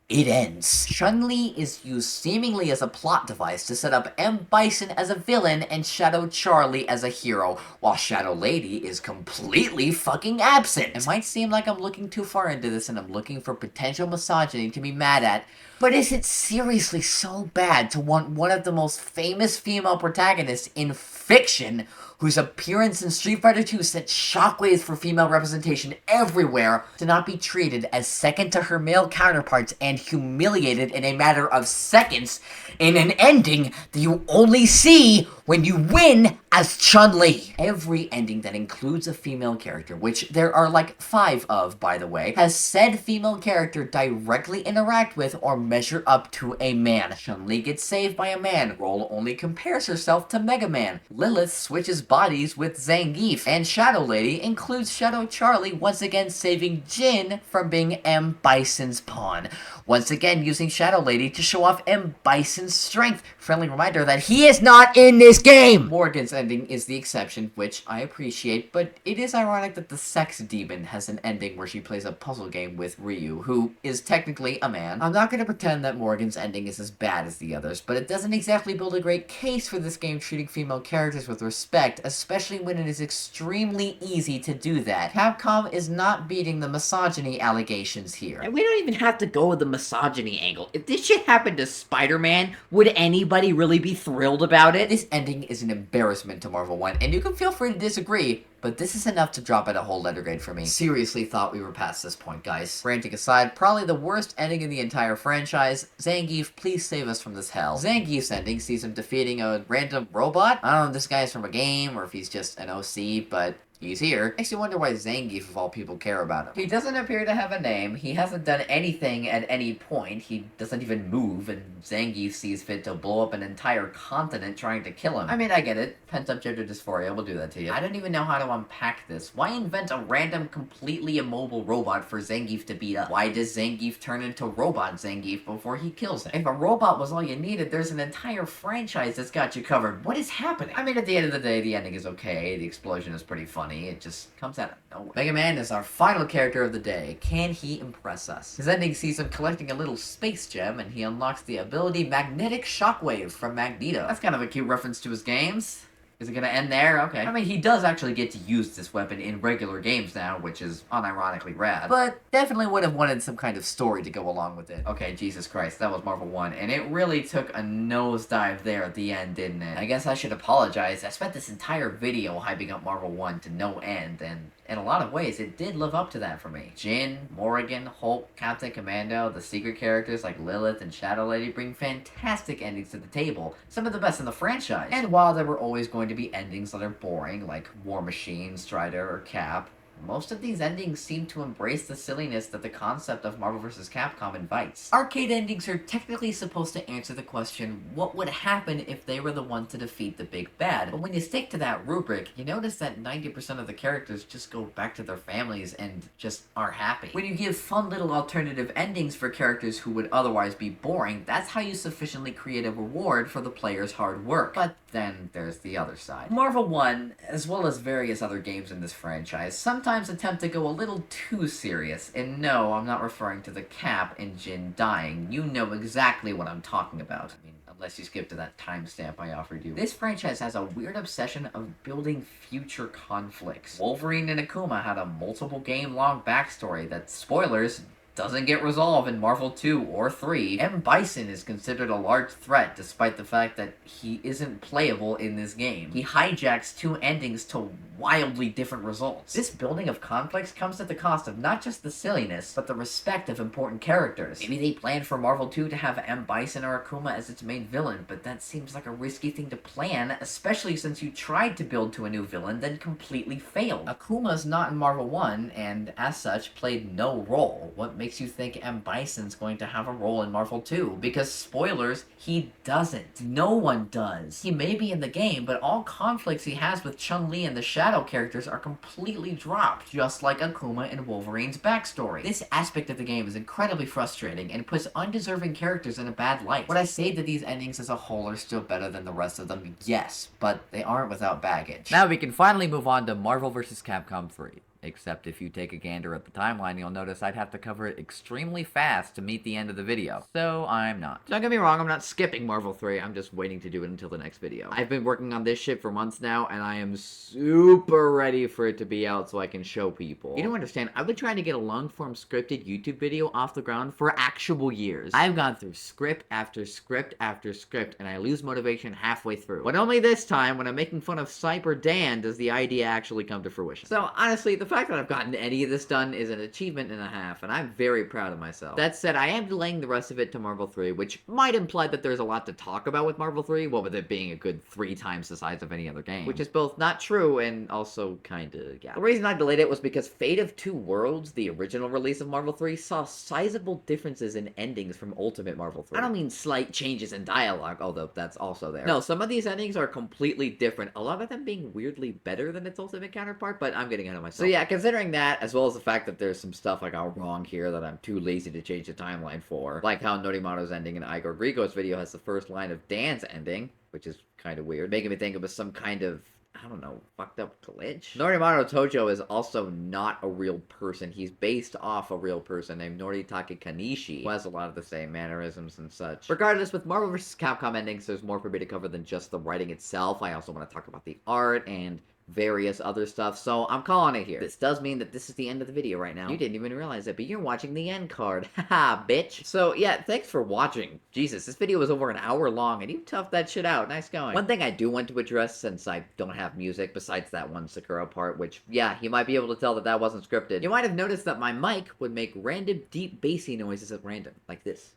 it ends. Chun-Li is used seemingly as a plot device to set up M. Bison as a villain and Shadow Charlie as a hero, while Shadow Lady is completely fucking absent. It might seem like I'm looking too far into this and I'm looking for potential misogyny to be mad at, but is it seriously so bad to want one of the most famous female protagonists in fiction, whose appearance in Street Fighter II sent shockwaves for female representation everywhere, to not be treated as second to her male counterparts and humiliated in a matter of seconds in an ending that you only see when you win as Chun-Li? Every ending that includes a female character, which there are like 5 of, by the way, has said female character directly interact with or measure up to a man. Chun-Li gets saved by a man. Roll only compares herself to Mega Man. Lilith switches bodies with Zangief. And Shadow Lady includes Shadow Charlie, once again saving Jin from being M. Bison's pawn. Once again using Shadow Lady to show off M. Bison's strength. Friendly reminder that he is not in this game! Morgan's ending is the exception, which I appreciate, but it is ironic that the sex demon has an ending where she plays a puzzle game with Ryu, who is technically a man. I'm not going to pretend that Morgan's ending is as bad as the others, but it doesn't exactly build a great case for this game treating female characters with respect, especially when it is extremely easy to do that. Capcom is not beating the misogyny allegations here. And we don't even have to go with the misogyny angle. If this shit happened to Spider-Man, would anybody really be thrilled about it? This ending is an embarrassment to Marvel 1, and you can feel free to disagree, but this is enough to drop it a whole letter grade for me. Seriously thought we were past this point, guys. Ranting aside, probably the worst ending in the entire franchise. Zangief, please save us from this hell. Zangief's ending sees him defeating a random robot. I don't know if this guy's from a game or if he's just an OC, but he's here. Makes you wonder why Zangief, of all people, care about him. He doesn't appear to have a name. He hasn't done anything at any point. He doesn't even move, and Zangief sees fit to blow up an entire continent trying to kill him. I mean, I get it. Pent-up gender dysphoria will do that to you. I don't even know how to unpack this. Why invent a random, completely immobile robot for Zangief to beat up? Why does Zangief turn into Robot Zangief before he kills him? If a robot was all you needed, there's an entire franchise that's got you covered. What is happening? I mean, at the end of the day, the ending is okay. The explosion is pretty funny. It just comes out of nowhere. Mega Man is our final character of the day. Can he impress us? His ending sees him collecting a little space gem, and he unlocks the ability Magnetic Shockwave from Magneto. That's kind of a cute reference to his games. Is it gonna end there? Okay. I mean, he does actually get to use this weapon in regular games now, which is unironically rad. But definitely would have wanted some kind of story to go along with it. Okay, Jesus Christ, that was Marvel 1, and it really took a nosedive there at the end, didn't it? I guess I should apologize. I spent this entire video hyping up Marvel 1 to no end, and in a lot of ways, it did live up to that for me. Jin, Morrigan, Hulk, Captain Commando, the secret characters like Lilith and Shadow Lady bring fantastic endings to the table, some of the best in the franchise. And while there were always going to be endings that are boring, like War Machine, Strider, or Cap, most of these endings seem to embrace the silliness that the concept of Marvel vs. Capcom invites. Arcade endings are technically supposed to answer the question, what would happen if they were the one to defeat the big bad? But when you stick to that rubric, you notice that 90% of the characters just go back to their families and just are happy. When you give fun little alternative endings for characters who would otherwise be boring, that's how you sufficiently create a reward for the player's hard work. But then there's the other side. Marvel 1, as well as various other games in this franchise, sometimes attempt to go a little too serious, and no, I'm not referring to the Cap and Jin dying. You know exactly what I'm talking about. I mean, unless you skip to that timestamp I offered you. This franchise has a weird obsession of building future conflicts. Wolverine and Akuma had a multiple game-long backstory that, spoilers, doesn't get resolved in Marvel 2 or 3. M. Bison is considered a large threat despite the fact that he isn't playable in this game. He hijacks 2 endings to wildly different results. This building of conflicts comes at the cost of not just the silliness, but the respect of important characters. Maybe they planned for Marvel 2 to have M. Bison or Akuma as its main villain, but that seems like a risky thing to plan, especially since you tried to build to a new villain, then completely failed. Akuma's not in Marvel 1, and as such, played no role. What makes you think M. Bison's going to have a role in Marvel 2? Because spoilers, he doesn't. No one does. He may be in the game, but all conflicts he has with Chun-Li and the Shadow characters are completely dropped, just like Akuma in Wolverine's backstory. This aspect of the game is incredibly frustrating and puts undeserving characters in a bad light. Would I say that these endings as a whole are still better than the rest of them? Yes, but they aren't without baggage. Now we can finally move on to Marvel vs. Capcom 3. Except if you take a gander at the timeline, you'll notice I'd have to cover it extremely fast to meet the end of the video. So I'm not. Don't get me wrong, I'm not skipping Marvel 3, I'm just waiting to do it until the next video. I've been working on this shit for months now, and I am super ready for it to be out so I can show people. You don't understand, I've been trying to get a long-form scripted YouTube video off the ground for actual years. I've gone through script after script after script, and I lose motivation halfway through. But only this time, when I'm making fun of Cyber Dan, does the idea actually come to fruition. So honestly, the fact that I've gotten any of this done is an achievement and a half, and I'm very proud of myself. That said, I am delaying the rest of it to Marvel 3, which might imply that there's a lot to talk about with Marvel 3, well, with it being a good 3 times the size of any other game. Which is both not true and also kinda, yeah. The reason I delayed it was because Fate of Two Worlds, the original release of Marvel 3, saw sizable differences in endings from Ultimate Marvel 3. I don't mean slight changes in dialogue, although that's also there. No, some of these endings are completely different, a lot of them being weirdly better than its Ultimate counterpart, but I'm getting ahead of myself. So yeah, considering that, as well as the fact that there's some stuff I got wrong here that I'm too lazy to change the timeline for, like how Norimaru's ending in Igor Grigo's video has the first line of Dan's ending, which is kind of weird, making me think it was some kind of, I don't know, fucked up glitch? Norimaru Tojo is also not a real person. He's based off a real person named Noritake Kanishi, who has a lot of the same mannerisms and such. Regardless, with Marvel vs. Capcom endings, there's more for me to cover than just the writing itself. I also want to talk about the art and various other stuff, so I'm calling it here. This does mean that this is the end of the video right now. You didn't even realize it, but you're watching the end card. Haha, bitch. So yeah, thanks for watching. Jesus, this video was over an hour long, and you toughed that shit out. Nice going. One thing I do want to address, since I don't have music besides that one Sakura part, which, yeah, you might be able to tell that that wasn't scripted. You might have noticed that my mic would make random deep bassy noises at random, like this.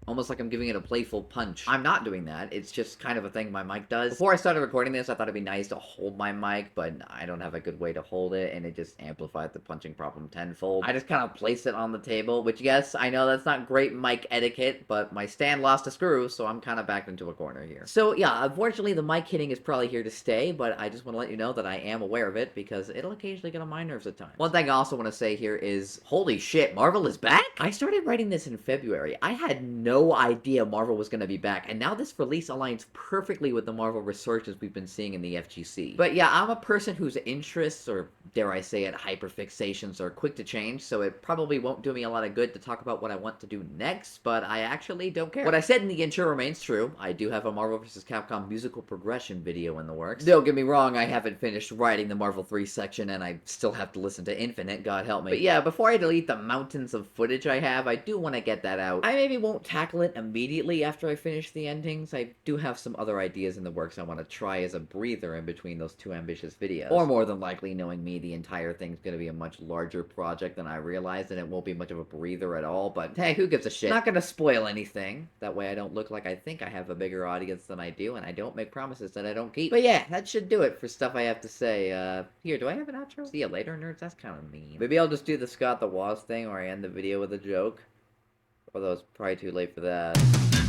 Almost like I'm giving it a playful punch. I'm not doing that. It's just kind of a thing my mic does. Before I started recording this, I thought it'd be nice to hold my mic, but I don't have a good way to hold it, and it just amplified the punching problem tenfold. I just kind of placed it on the table, which, yes, I know that's not great mic etiquette, but my stand lost a screw, so I'm kind of backed into a corner here. So, yeah, unfortunately, the mic hitting is probably here to stay, but I just want to let you know that I am aware of it, because it'll occasionally get on my nerves at times. One thing I also want to say here is, holy shit, Marvel is back? I started writing this in February. I had no idea Marvel was going to be back, and now this release aligns perfectly with the Marvel resurgence we've been seeing in the FGC. But yeah, I'm a person whose interests, or dare I say it, hyperfixations, are quick to change, so it probably won't do me a lot of good to talk about what I want to do next, but I actually don't care. What I said in the intro remains true. I do have a Marvel vs. Capcom musical progression video in the works. Don't get me wrong, I haven't finished writing the Marvel 3 section, and I still have to listen to Infinite, God help me. But yeah, before I delete the mountains of footage I have, I do want to get that out. I maybe won't tackle it immediately after I finish the endings. I do have some other ideas in the works I want to try as a breather in between those two ambitious videos. Or more than likely, knowing me, the entire thing's gonna be a much larger project than I realized, and it won't be much of a breather at all, but hey, who gives a shit? Not gonna spoil anything. That way I don't look like I think I have a bigger audience than I do, and I don't make promises that I don't keep. But yeah, that should do it for stuff I have to say. Here, do I have an outro? See you later, nerds? That's kind of mean. Maybe I'll just do the Scott the Woz thing where I end the video with a joke. Although it's probably too late for that.